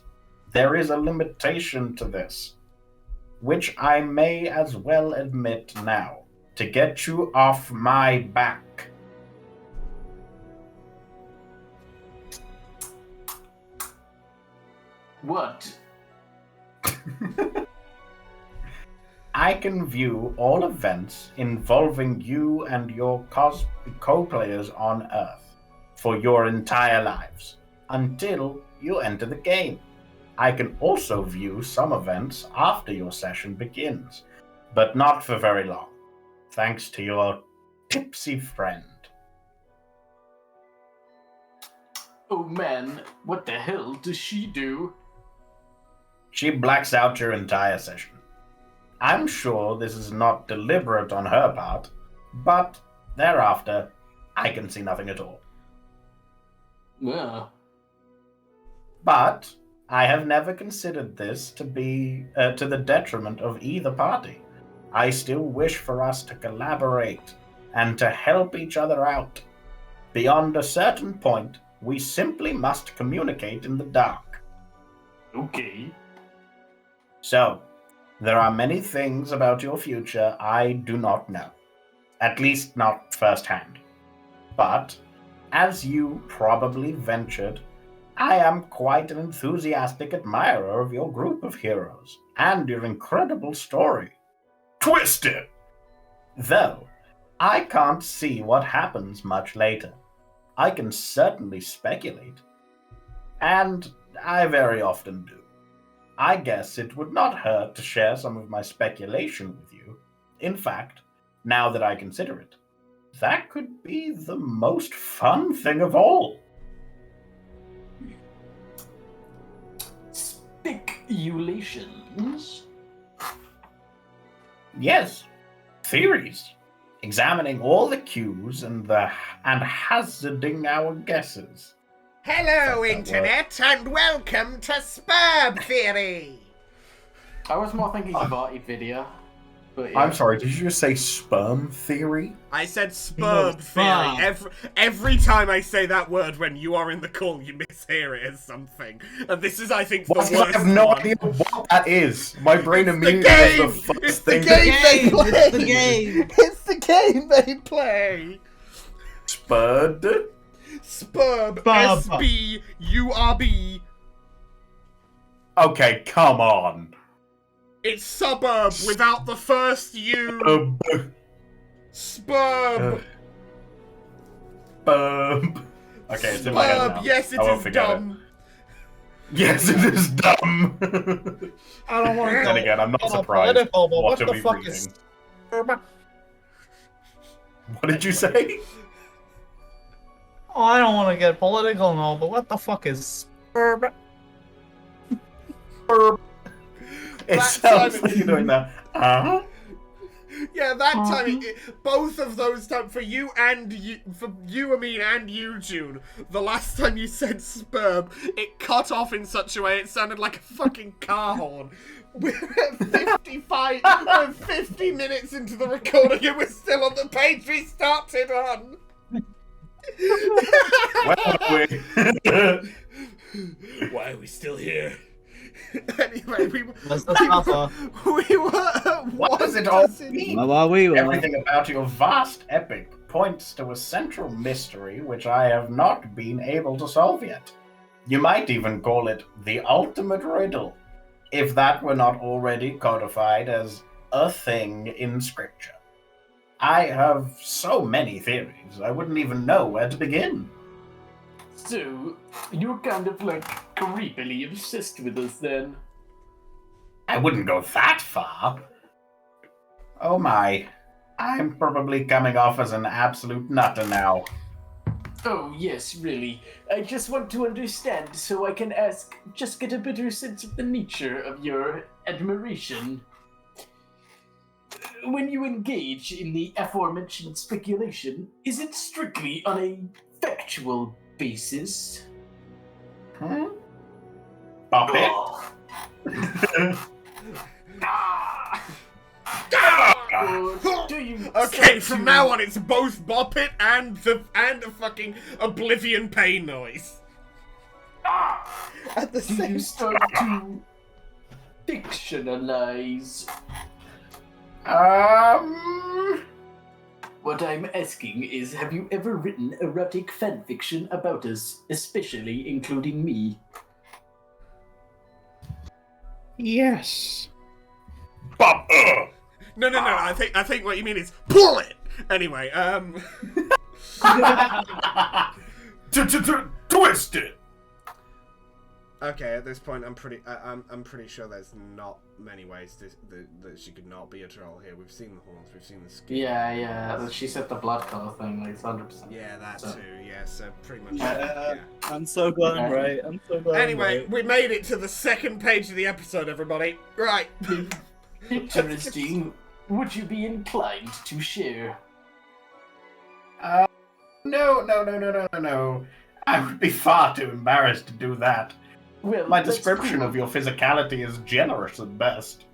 there is a limitation to this, which I may as well admit now, to get you off my back. What? I can view all events involving you and your co-players on Earth for your entire lives, until you enter the game. I can also view some events after your session begins, but not for very long, thanks to your tipsy friend. Oh man, what the hell does she do? She blacks out your entire session. I'm sure this is not deliberate on her part, but thereafter, I can see nothing at all. Yeah. But I have never considered this to be to the detriment of either party. I still wish for us to collaborate and to help each other out. Beyond a certain point, we simply must communicate in the dark. Okay. So, there are many things about your future I do not know. At least not firsthand. But, as you probably ventured, I am quite an enthusiastic admirer of your group of heroes, and your incredible story. Twisted! Though, I can't see what happens much later. I can certainly speculate. And I very often do. I guess it would not hurt to share some of my speculation with you. In fact, now that I consider it, that could be the most fun thing of all. Speculations? Yes, theories. Examining all the cues and hazarding our guesses. Hello, Fuck that Internet, and welcome to Spurb Theory! I was more thinking about a video. But yeah. I'm sorry, did you just say sperm theory? I said Spurb Theory. Every time I say that word when you are in the call, you mishear it as something. And this is, I think, the worst I have no one. idea what that is. My brain It's immediately the game! does the first It's the thing. game they play! It's the game! It's the game they play! Spurred? Spurb. Spurb. S-B-U-R-B. Okay, come on. It's suburb without the first U. Spurb. Bump. Okay, it's in my head now. Spurb. Yes, it I won't is forget dumb. Yes, it is dumb. I don't want to Then again, I'm not surprised. Political, but What what are the we fuck reading? is... What did you say? Oh, I don't want to get political and all, but what the fuck is... It That sounds time- like you're doing that. Yeah, that time, both of those times, for you, Amin, and you, June, the last time you said spurb, it cut off in such a way it sounded like a fucking car horn. We're at 55, we're 50 minutes into the recording and we're still on the page we started on. Why are we still here? Anyway, we were What does it all does mean? we Everything about your vast epic points to a central mystery which I have not been able to solve yet. You might even call it the ultimate riddle, if that were not already codified as a thing in scripture. I have so many theories, I wouldn't even know where to begin. So, you're kind of like creepily obsessed with us then? I wouldn't go that far. Oh my, I'm probably coming off as an absolute nutter now. Oh, yes, really. I just want to understand so I can get a better sense of the nature of your admiration. When you engage in the aforementioned speculation, is it strictly on a factual basis? Bop it. Oh. Or do you Okay, start from to- now on it's both Bop It and a fucking Oblivion pain noise. At the Do same you start to fictionalize? What I'm asking is, have you ever written erotic fanfiction about us, especially including me? Yes. Bop. No. I think what you mean is pull it. Anyway, Twist it. okay. At this point, I'm pretty sure there's not many ways that she could not be a troll here. We've seen the horns, we've seen the skin. Yeah. She said the blood color thing, like, it's 100%. Yeah, that So- too. Yeah, so pretty much. Yeah. Yeah. I'm so glad I'm right. I'm so glad. Anyway, I'm we made it to the second page of the episode, everybody. Right. Interesting. Would you be inclined to share? No. I would be far too embarrassed to do that. Well, My that's description cool. of your physicality is generous at best.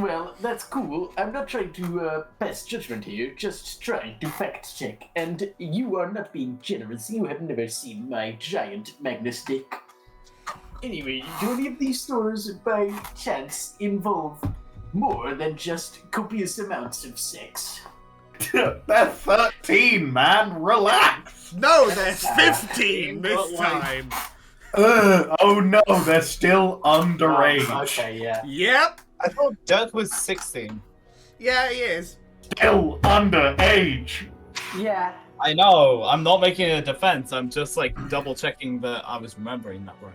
Well, that's cool. I'm not trying to pass judgment here, just trying to fact check. And you are not being generous. You have never seen my giant Magnus dick. Anyway, do any of these stories by chance involve more than just copious amounts of sex? They're 13, man. Relax. No, there's 15 this But, like- time. Oh no, they're still underage. Okay, yeah. Yep. I thought Dirk was 16. Yeah, he is. Still underage. Yeah. I know. I'm not making a defense. I'm just like double checking that I was remembering that right.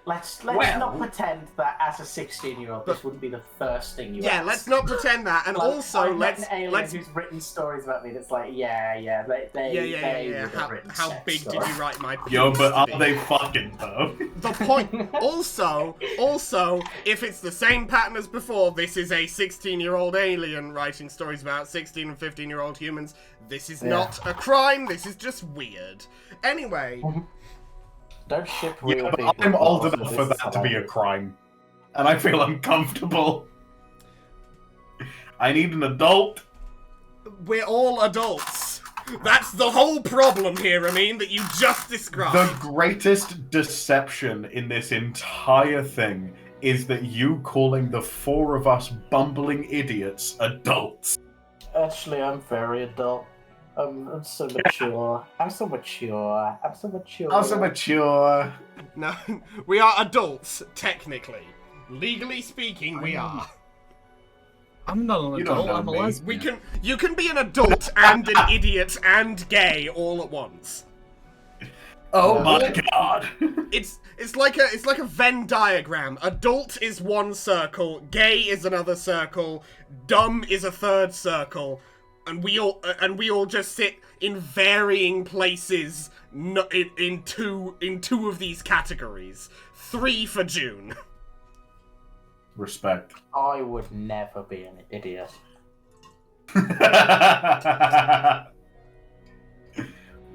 Let's Well- not pretend that as a 16-year-old this wouldn't be the first thing you Yeah, ask. let's not pretend that. And Like, also, I met let's an alien who's written stories about me that's like, they Yeah. would have How written how sex big did stories. you write my? Yo, but are penis to they be? fucking though? The point. Also, if it's the same pattern as before, this is a 16-year-old alien writing stories about 16 and 15-year-old humans. This is not a crime. This is just weird. Anyway, Don't ship real Yeah, people. but I'm old Also, enough this for is that to be a hilarious. crime. And I feel uncomfortable. I need an adult. we're all adults. That's the whole problem here, Amin, that you just described. The greatest deception in this entire thing is that you calling the four of us bumbling idiots adults. Actually, I'm very adult. I'm so mature. I'm so mature. Also mature. No, we are adults, technically. Legally speaking, we are. I'm not an You don't adult. know I'm a me. lesbian. You can be an adult and an idiot and gay all at once. Oh my god. It's like a Venn diagram. Adult is one circle, gay is another circle, dumb is a third circle, and we all just sit in varying places in two of these categories. 3 for June. Respect. I would never be an idiot.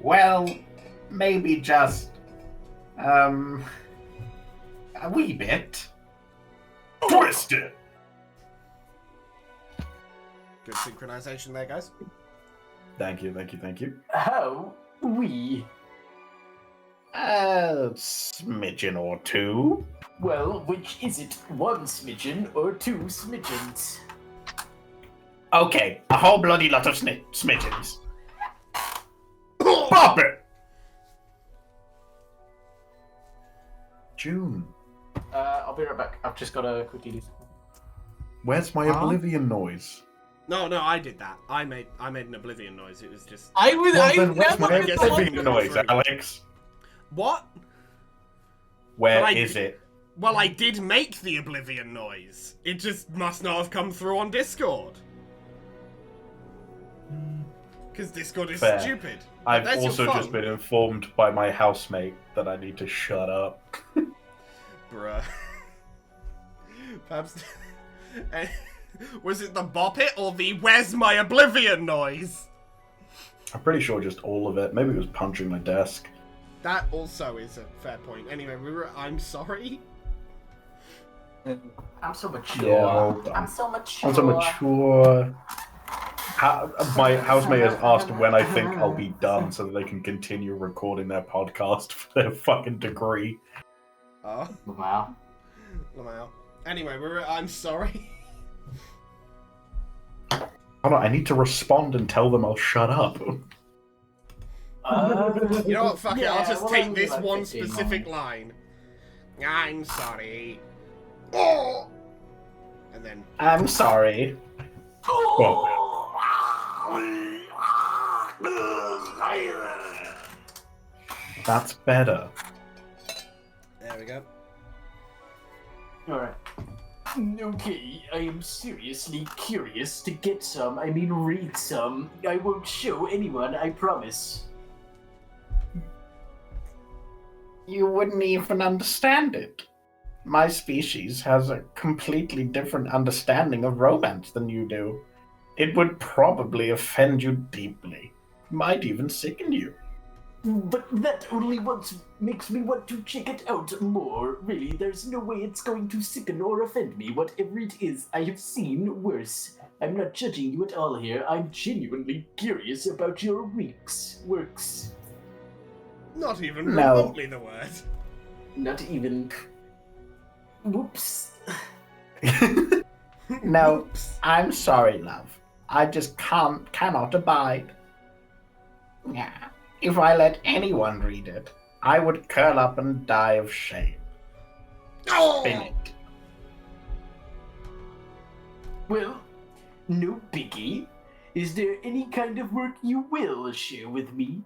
Well, maybe just a wee bit. Twist it. Good synchronization there, guys. Thank you. How we? A smidgen or two. Well, which is it? 1 smidgen or 2 smidgens? Okay, a whole bloody lot of smidgens. Pop it! June, I'll be right back. I've just got to quickly do something. where's my oblivion noise? No, I did that. I made an oblivion noise. It was just Well, then where's my never guessed oblivion it. noise, Alex? what? Where But I is did- it? Well, I did make the oblivion noise. It just must not have come through on Discord. Because Discord is Fair. stupid. I've That's your also just phone. been informed by my housemate that I need to shut up. Bruh. Perhaps... Was it the bop it or the where's my oblivion noise? I'm pretty sure just all of it. Maybe it was punching my desk. That also is a fair point. Anyway, I'm sorry. I'm so mature. Yeah, hold on. I'm so mature. I'm so mature. My housemate has asked when I think I'll be done so that they can continue recording their podcast for their fucking degree. Oh, Wow. Lamau. Anyway, I'm sorry. Hold on, I need to respond and tell them I'll shut up. You know what? Fuck it. I'll yeah, just well, take only this like one 15 specific line. I'm sorry. Oh! And then. I'm sorry. That's better. There we go. Alright. Okay, I am seriously curious to get some, read some. I won't show anyone, I promise. You wouldn't even understand it. My species has a completely different understanding of romance than you do. It would probably offend you deeply. Might even sicken you. But that only makes me want to check it out more. Really, there's no way it's going to sicken or offend me. Whatever it is, I have seen worse. I'm not judging you at all here. I'm genuinely curious about your works. Not even No. remotely the word. Not even. Whoops. No, Oops. I'm sorry, love. I just cannot abide. Yeah. If I let anyone read it, I would curl up and die of shame. Spin it. Well, no biggie. Is there any kind of work you will share with me?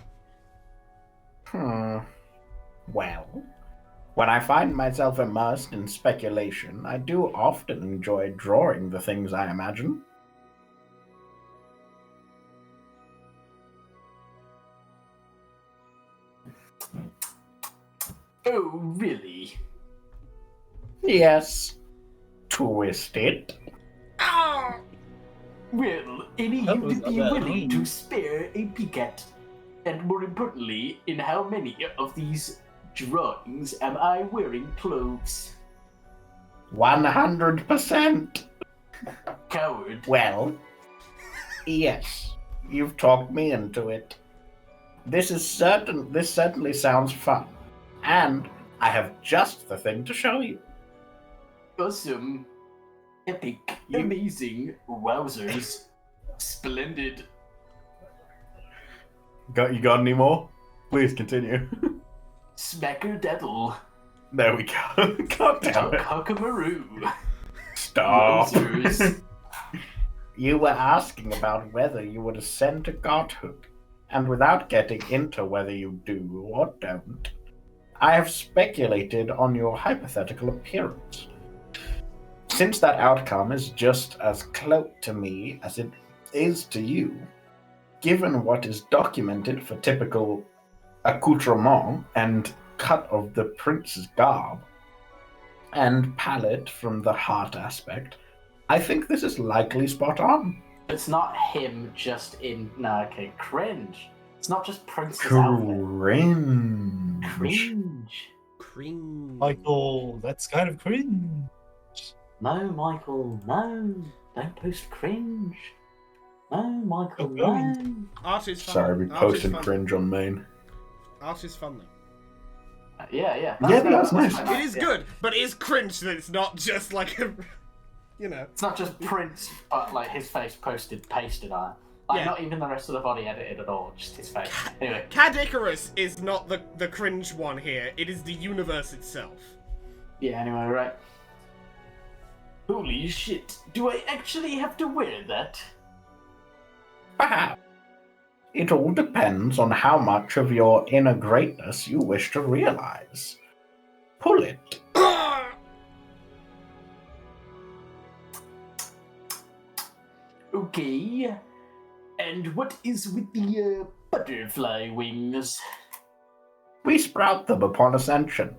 Well, when I find myself immersed in speculation, I do often enjoy drawing the things I imagine. Oh, really? Yes. Twist it. Well, any That you was would be about willing him. to spare a peek at? And more importantly, in how many of these drawings am I wearing clothes? 100%. Coward. Well, yes. You've talked me into it. This certainly sounds fun. And I have just the thing to show you. Awesome. Epic. Amazing. Wowzers. Splendid. You got any more? Please continue. Smacker-daddle. There we go. God damn it. Cockamaroo. Stop. Wowzers. You were asking about whether you would ascend to godhood, and without getting into whether you do or don't, I have speculated on your hypothetical appearance. Since that outcome is just as cloak to me as it is to you, given what is documented for typical accoutrement and cut of the prince's garb, and palette from the heart aspect, I think this is likely spot on. It's not him just in. No, okay, cringe. It's not just Prince's outfit. Cringe. Cringe. Cream. Michael, that's kind of cringe. No, Michael, no. Don't post cringe. No, Michael, Oh, no. Art is fun. Sorry, we Art is posted fun. cringe on main. Art is fun though. Yeah. Yeah, that's nice. It is good, but it is cringe that it's not just like a, you know. It's not just Prince, but like his face pasted on it. Like Yeah. not even the rest of the body edited at all, just his face. Anyway, Cad Icarus is not the cringe one here. It is the universe itself. yeah, anyway, right. Holy shit. Do I actually have to wear that? Perhaps. It all depends on how much of your inner greatness you wish to realize. Pull it. Okay. And what is with the butterfly wings? We sprout them upon Ascension.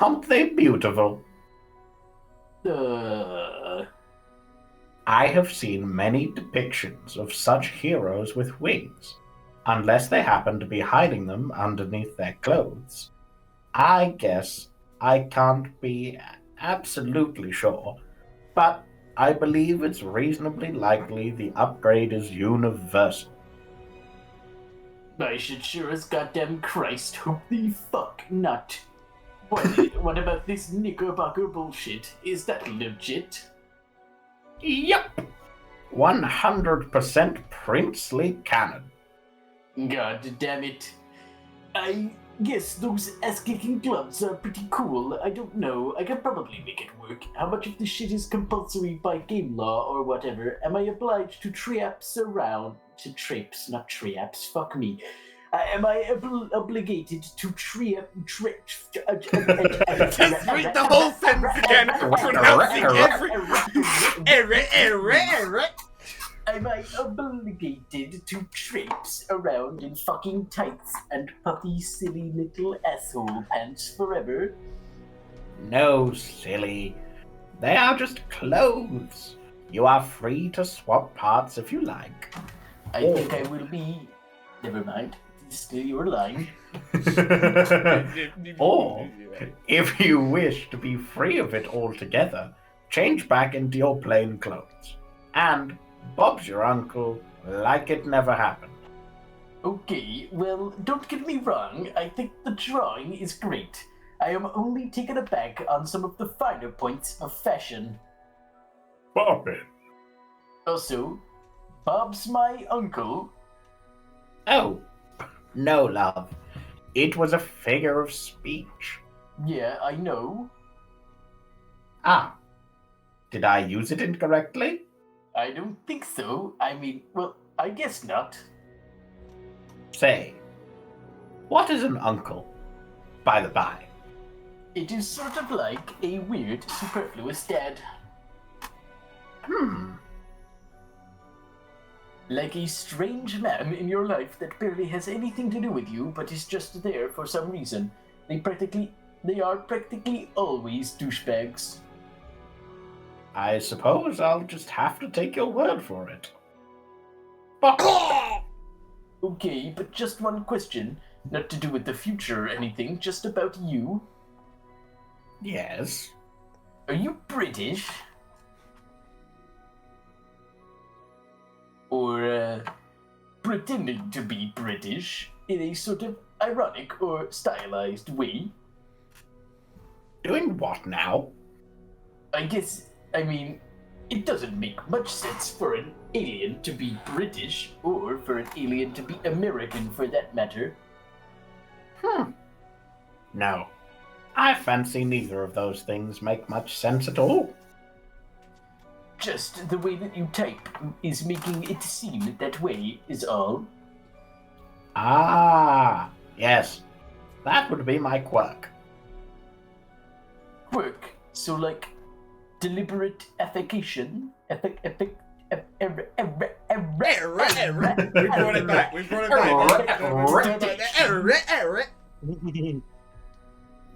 Aren't they beautiful? I have seen many depictions of such heroes with wings, unless they happen to be hiding them underneath their clothes. I guess I can't be absolutely sure, but I believe it's reasonably likely the upgrade is universal. I should sure as goddamn Christ hope the fuck not. What about this Knickerbocker bullshit? Is that legit? Yep! 100% princely canon. God damn it. I guess those ass-kicking gloves are pretty cool. I don't know. I can probably make it work. How much of this shit is compulsory by game law or whatever? Am I obliged to traipse around? To traipse, not traps. Fuck me. Am I obligated to Just read the whole sentence again, pronouncing every... Am I obligated to traipse around in fucking tights and puffy, silly little asshole pants forever? No, silly. They are just clothes. You are free to swap parts if you like. I think I will be... Never mind. Still your line. Or, if you wish to be free of it altogether, change back into your plain clothes. And Bob's your uncle like it never happened. Okay, well, don't get me wrong. I think the drawing is great. I am only taken aback on some of the finer points of fashion. Bob it. Also, Bob's my uncle. Oh, no, love. It was a figure of speech. Yeah, I know. Ah, did I use it incorrectly? I don't think so. I mean, well, I guess not. Say, what is an uncle, by the by? It is sort of like a weird, superfluous dad. Like a strange man in your life that barely has anything to do with you, but is just there for some reason. They are practically always douchebags. I suppose I'll just have to take your word for it. Okay, but just one question. Not to do with the future or anything, just about you. Yes. Are you British? Or, pretending to be British in a sort of ironic or stylized way? Doing what now? I mean, it doesn't make much sense for an alien to be British, or for an alien to be American for that matter. No. I fancy neither of those things make much sense at all. Just the way that you type is making it seem that way, is all. Ah, yes. That would be my quirk. Quirk, so like deliberate affectation? We brought it back.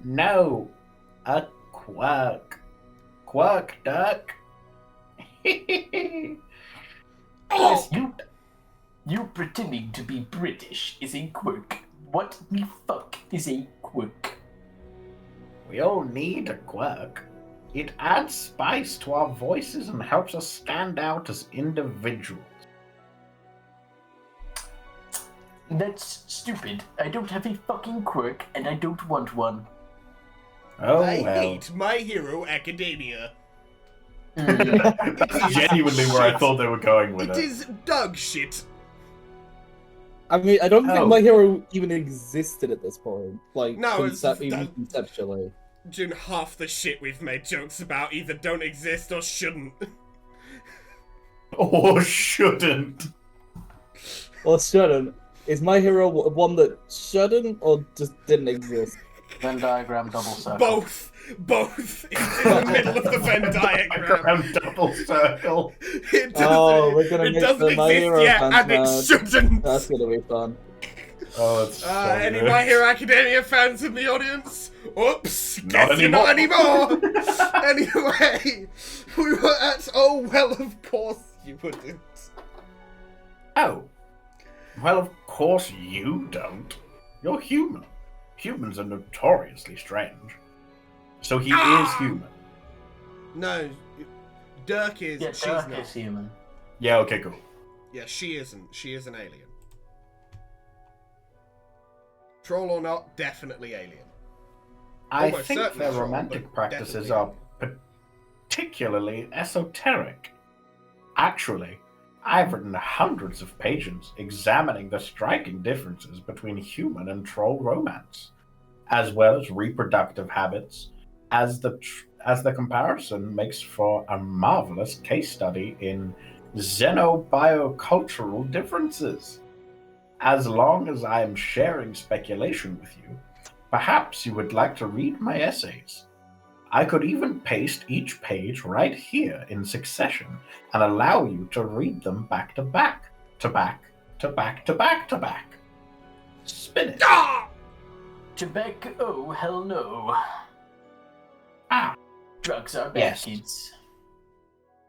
No, a quirk. Quirk duck. Yes, you pretending to be British is a quirk. What the fuck is a quirk? We all need a quirk. It adds spice to our voices and helps us stand out as individuals. That's stupid. I don't have a fucking quirk, and I don't want one. Oh, I well. hate My Hero Academia. That's genuinely where I thought they were going with it. It is dog shit. I mean, I don't Oh. think My Hero even existed at this point. Like, No, it's even conceptually. June, half the shit we've made jokes about either don't exist or shouldn't. Or shouldn't. Or shouldn't. Is My Hero one that shouldn't or just didn't exist? Venn diagram double circle. Both. It's in the middle of the Venn diagram. double circle. It doesn't, Oh, we're gonna it make doesn't the My exist Hero yet, fans and it mad. shouldn't. That's gonna be fun. Oh, it's so Any good. My Hero Academia fans in the audience? Oops, Not guess you're not anymore. anymore. Anyway, we were at. Oh well, of course you wouldn't. Oh. Well, of course you don't. You're human. Humans are notoriously strange. So he is human. No, Dirk is. Yeah, she's Dirk not. is human. Yeah, okay, cool. Yeah, she isn't. She is an alien. Troll or not, definitely alien. I Almost think certainly their troll, romantic but practices definitely are particularly esoteric. Actually, I've written hundreds of pages examining the striking differences between human and troll romance, as well as reproductive habits, as the comparison makes for a marvelous case study in xenobiocultural differences. As long as I am sharing speculation with you, perhaps you would like to read my essays. I could even paste each page right here in succession and allow you to read them back to back, to back, to back, to back, to back. Spin it. Tobacco, oh hell no. Ah, Drugs are bad, Yes. kids.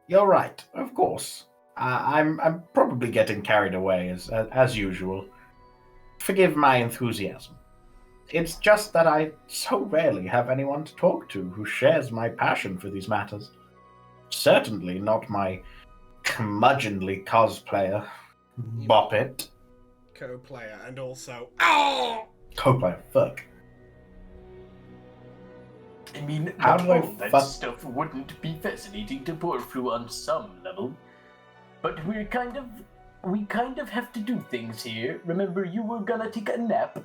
you're right, of course. I'm probably getting carried away as usual. Forgive my enthusiasm. It's just that I so rarely have anyone to talk to who shares my passion for these matters. Certainly not my curmudgeonly cosplayer, Boppet. Co-player and also. Oh! Co-player, fuck. I mean, How not do I all that fuck- stuff wouldn't be fascinating to pour through on some level. But we kind of have to do things here. Remember, you were gonna take a nap?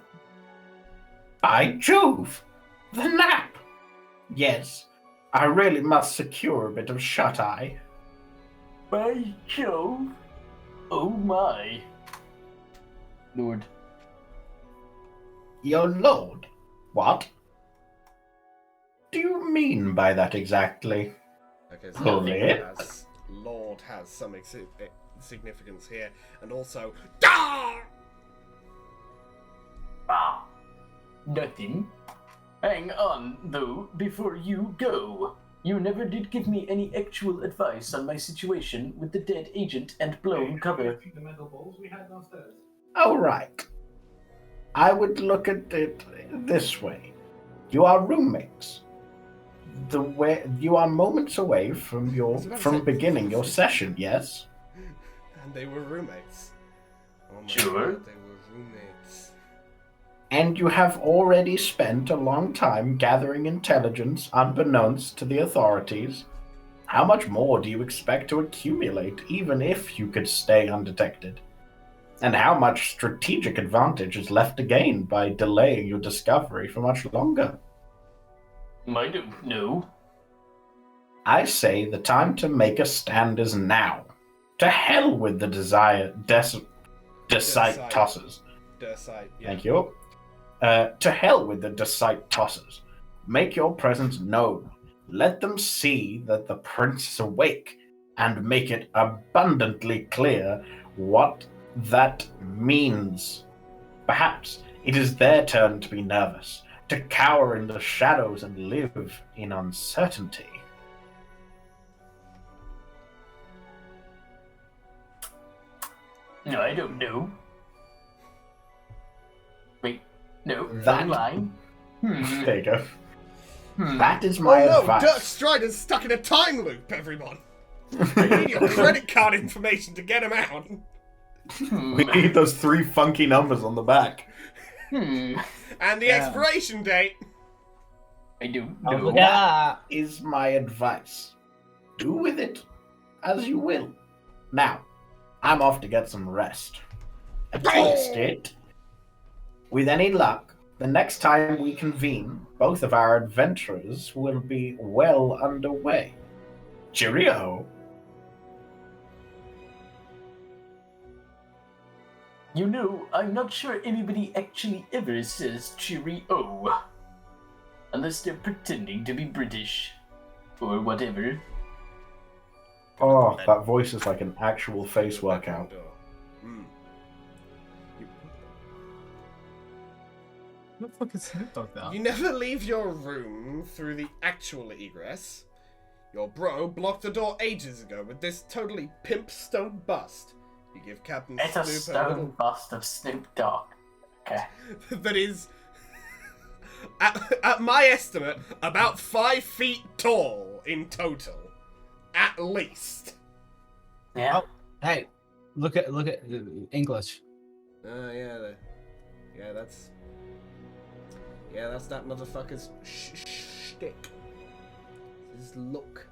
By Jove! The nap! Yes, I really must secure a bit of shut-eye. By Jove! Oh my. Lord. Your lord? What? Do you mean by that exactly? Okay, Holy. Lord has some significance here, and also. Ah. Nothing. Hang on, though, before you go. You never did give me any actual advice on my situation with the dead agent and blown cover. The metal balls we had downstairs. Oh, right. I would look at it this way. You are roommates. You are moments away from beginning your session, yes? And they were roommates. Oh my Sure. God, they were roommates. And you have already spent a long time gathering intelligence unbeknownst to the authorities. How much more do you expect to accumulate, even if you could stay undetected? And how much strategic advantage is left to gain by delaying your discovery for much longer? I don't know. I say the time to make a stand is now. To hell with the decite tossers. Decide, yeah. Thank you. To hell with the decite tossers. Make your presence known. Let them see that the prince is awake, and make it abundantly clear what that means. Perhaps it is their turn to be nervous, to cower in the shadows and live in uncertainty. No, I don't know. Wait, no, That- wrong line. There you go. Hmm. That is my Oh no, advice. Dirk Strider's stuck in a time loop, everyone! I need your credit card information to get him out. We need those 3 funky numbers on the back. Hmm. And the Yeah. expiration date. I don't Oh, know. look at that. Is my advice. Do with it as you will. Now, I'm off to get some rest. Against it, with any luck, the next time we convene, both of our adventures will be well underway. Cheerio. You know, I'm not sure anybody actually ever says cheerio. Unless they're pretending to be British. Or whatever. Oh, that voice is like an actual face workout. Mm. What the fuck is Snoop Dogg now? You never leave your room through the actual egress. Your bro blocked the door ages ago with this totally pimp stone bust. You give Captain It's a Snoop stone little bust of Snoop Dogg. Okay. that is, at my estimate, about 5 feet tall in total, at least. Yeah. Oh, hey, look at English. That's that motherfucker's shtick. His look.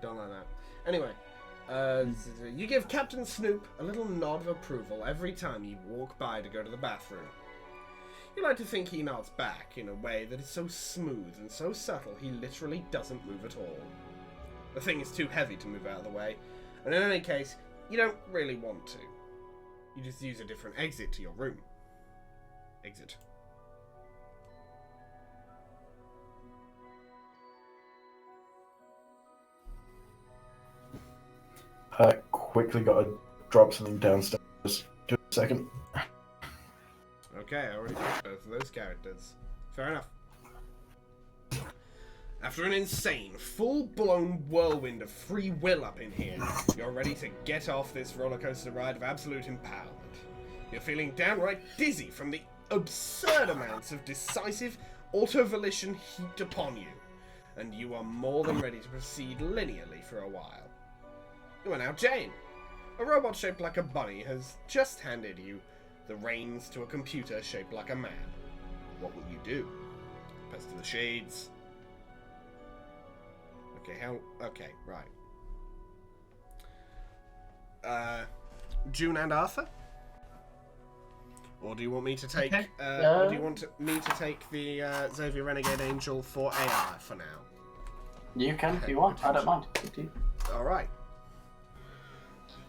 Don't like that. Anyway, you give Captain Snoop a little nod of approval every time you walk by to go to the bathroom. You like to think he nods back in a way that is so smooth and so subtle he literally doesn't move at all. The thing is too heavy to move out of the way, and in any case, you don't really want to. You just use a different exit to your room. Exit. Quickly gotta drop something downstairs. Just a second. Okay, I already picked both of those characters. Fair enough. After an insane, full-blown whirlwind of free will up in here, you're ready to get off this rollercoaster ride of absolute empowerment. You're feeling downright dizzy from the absurd amounts of decisive auto-volition heaped upon you, and you are more than ready to proceed linearly for a while. You are now Jane. A robot shaped like a bunny has just handed you the reins to a computer shaped like a man. What will you do? Press to the shades. Okay, right. June and Arthur? Or do you want me to take? Or do you want me to take the Xavier Renegade Angel for AR for now? You can if you want. I don't mind. All right.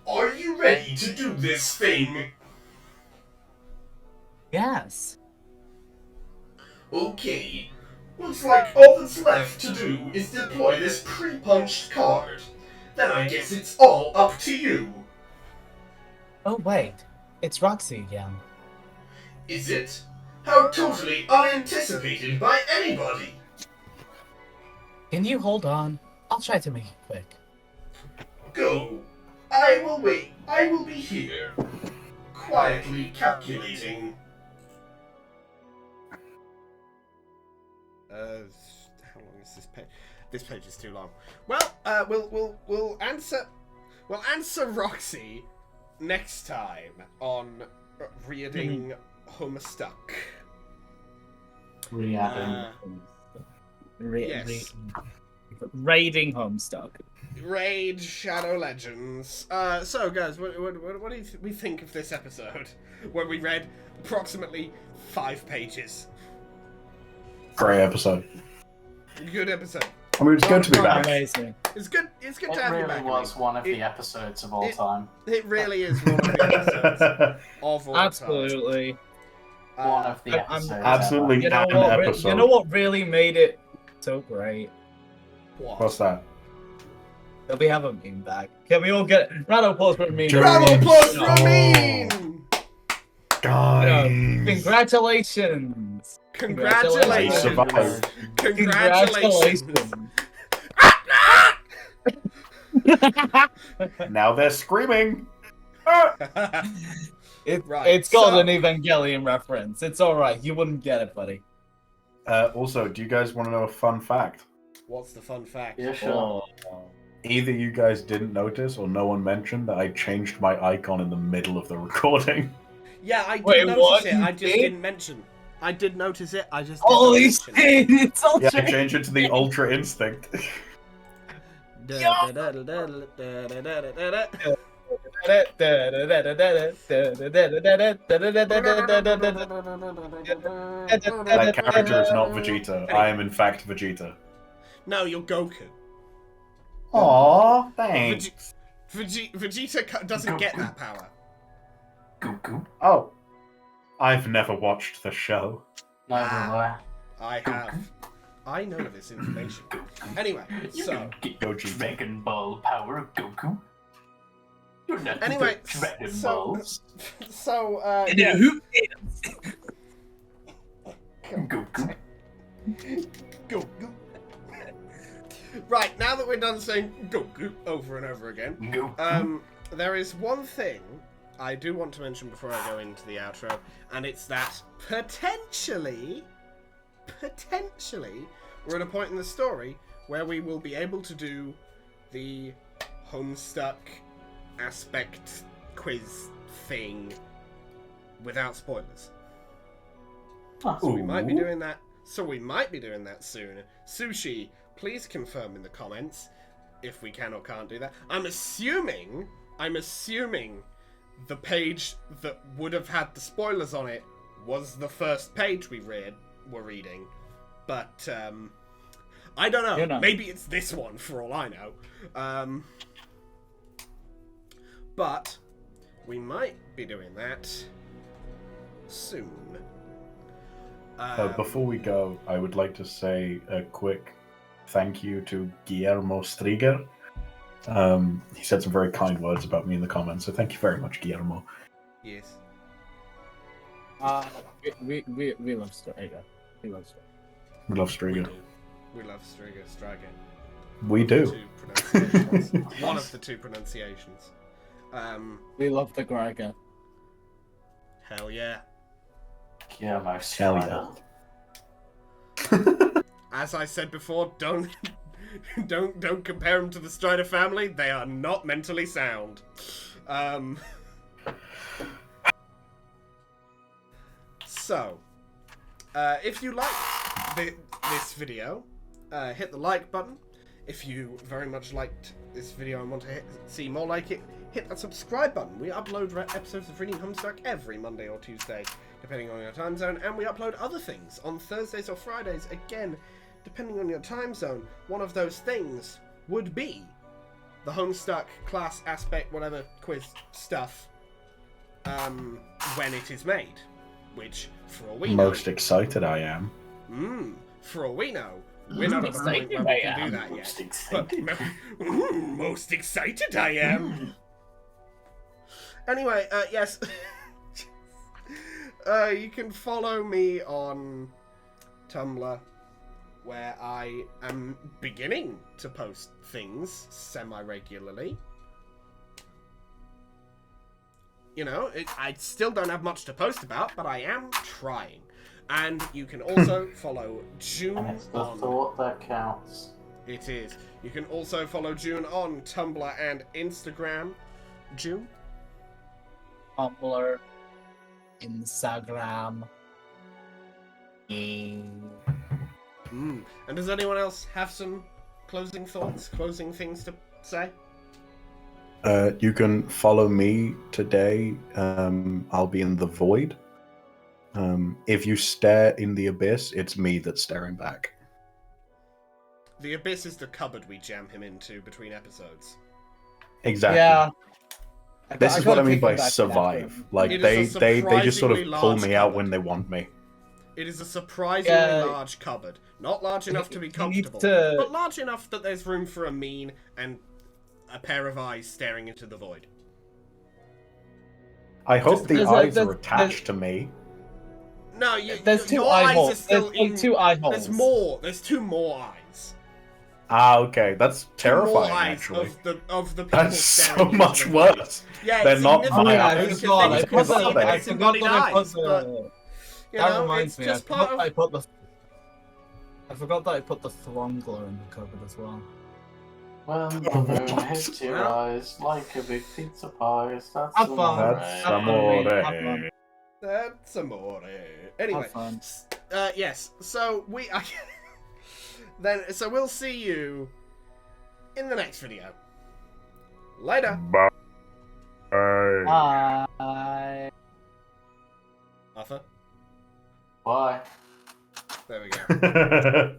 Are you ready to do this thing? Yes. Okay. Looks like all that's left to do is deploy this pre-punched card. Then I guess it's all up to you. Oh wait, it's Roxy again. Is it? How totally unanticipated by anybody! Can you hold on? I'll try to make it quick. Go. I will wait. I will be here. Quietly calculating. How long is this page? This page is too long. Well, we'll answer Roxy next time on reading Homestuck. Yes. Raiding Homestuck. Raid Shadow Legends. So guys, what do we think of this episode? Where we read approximately 5 pages. Great episode. Good episode. I mean, it's good to be back. Amazing. It's good to It have you really back. was one of the episodes of all time. It really is one of the episodes of all time. Absolutely. One of the episodes. Absolutely You know an what? episode. You know what really made it so great? What's that? That we have a meme back. Can we all get round of applause for a meme? Round of applause for Oh. Amin! Guys. Congratulations! Congratulations! You survived. Congratulations! Now they're screaming. It's got an Evangelion reference. It's alright. You wouldn't get it, buddy. Also, do you guys want to know a fun fact? What's the fun fact? Yeah, sure. Either you guys didn't notice or no one mentioned that I changed my icon in the middle of the recording. Yeah, I did Wait, notice what? it. You I just did? didn't mention. I did notice it. I just Holy didn't mention shit! It's Yeah, Ultra! I changed it to the Ultra Instinct. That character is not Vegeta. I am in fact Vegeta. No, you're Goku. Aww, thanks. Vegeta doesn't get that power. Goku. Oh, I've never watched the show. Neither will I. I have. I know this information. Anyway, You so can get Go your G. Dragon Ball power, Goku. You're not Anyway, the Dragon so Balls. yeah. Goku. Go. Right, now that we're done saying go over and over again, Goku. there is one thing I do want to mention before I go into the outro, and it's that potentially, we're at a point in the story where we will be able to do the Homestuck aspect quiz thing without spoilers. So we might be doing that. Soon. Sushi, please confirm in the comments if we can or can't do that. I'm assuming the page that would have had the spoilers on it was the first page were reading. But I don't know. You know. Maybe it's this one for all I know. But we might be doing that soon. Before we go, I would like to say a quick thank you to Guillermo Striger. He said some very kind words about me in the comments, so thank you very much, Guillermo. Yes. We love Striga. We love Striga. We love We Striger. do. We love Striga. We do. Two pronunciations. One of the two pronunciations. We love the Gregor. Hell yeah. Yeah, my Hell yeah. As I said before, don't compare them to the Strider family. They are not mentally sound. So, if you like this video, hit the like button. If you very much liked this video and want to see more like it, hit that subscribe button. We upload episodes of Reading Homestuck every Monday or Tuesday, depending on your time zone, and we upload other things on Thursdays or Fridays, again, depending on your time zone. One of those things would be the Homestuck class aspect, whatever, quiz stuff, when it is made, which, for all we know... Most excited I am. For all we know, we're not at the point where we can do that yet. But, most excited I am! Anyway, yes. You can follow me on Tumblr, where I am beginning to post things semi-regularly. You know, I still don't have much to post about, but I am trying. And you can also follow June And it's the on... thought that counts. It is. You can also follow June on Tumblr and Instagram. June? Tumblr, Instagram. And does anyone else have some closing thoughts, closing things to say? You can follow me today. I'll be in the void. If you stare in the abyss, it's me that's staring back. The abyss is the cupboard we jam him into between episodes. Exactly. Yeah. This is what I mean by back to that survive. one. Like It they is a just sort of surprisingly pull large me out cupboard. when they want me. It is a surprisingly Yeah. large cupboard. Not large enough to be You need comfortable, to- but large enough that there's room for a mean and a pair of eyes staring into the void. I hope the There's eyes are there's- attached to me. No, There's two your eye eyes holes. are still There's in... two eye holes. There's more. There's two more eyes. Ah, okay, that's Two more terrifying. eyes Actually, of the people that's staring so into much the void. worse. Yeah, They're it's not significant my I eyes. because forgot. they I can put see the- the I forgot disembodied that I put eyes, but, you That know, reminds it's me. just I part forgot of... that I put the. I forgot that I put the Throngler in the cupboard as well. When the moon hits your eyes like a big pizza pie, that's Have fun. That's Have fun, amore. have fun. That's amore. Anyway, Have fun. yes. So so we'll see you in the next video. Later. Bye. Bye. Arthur. Why? There we go.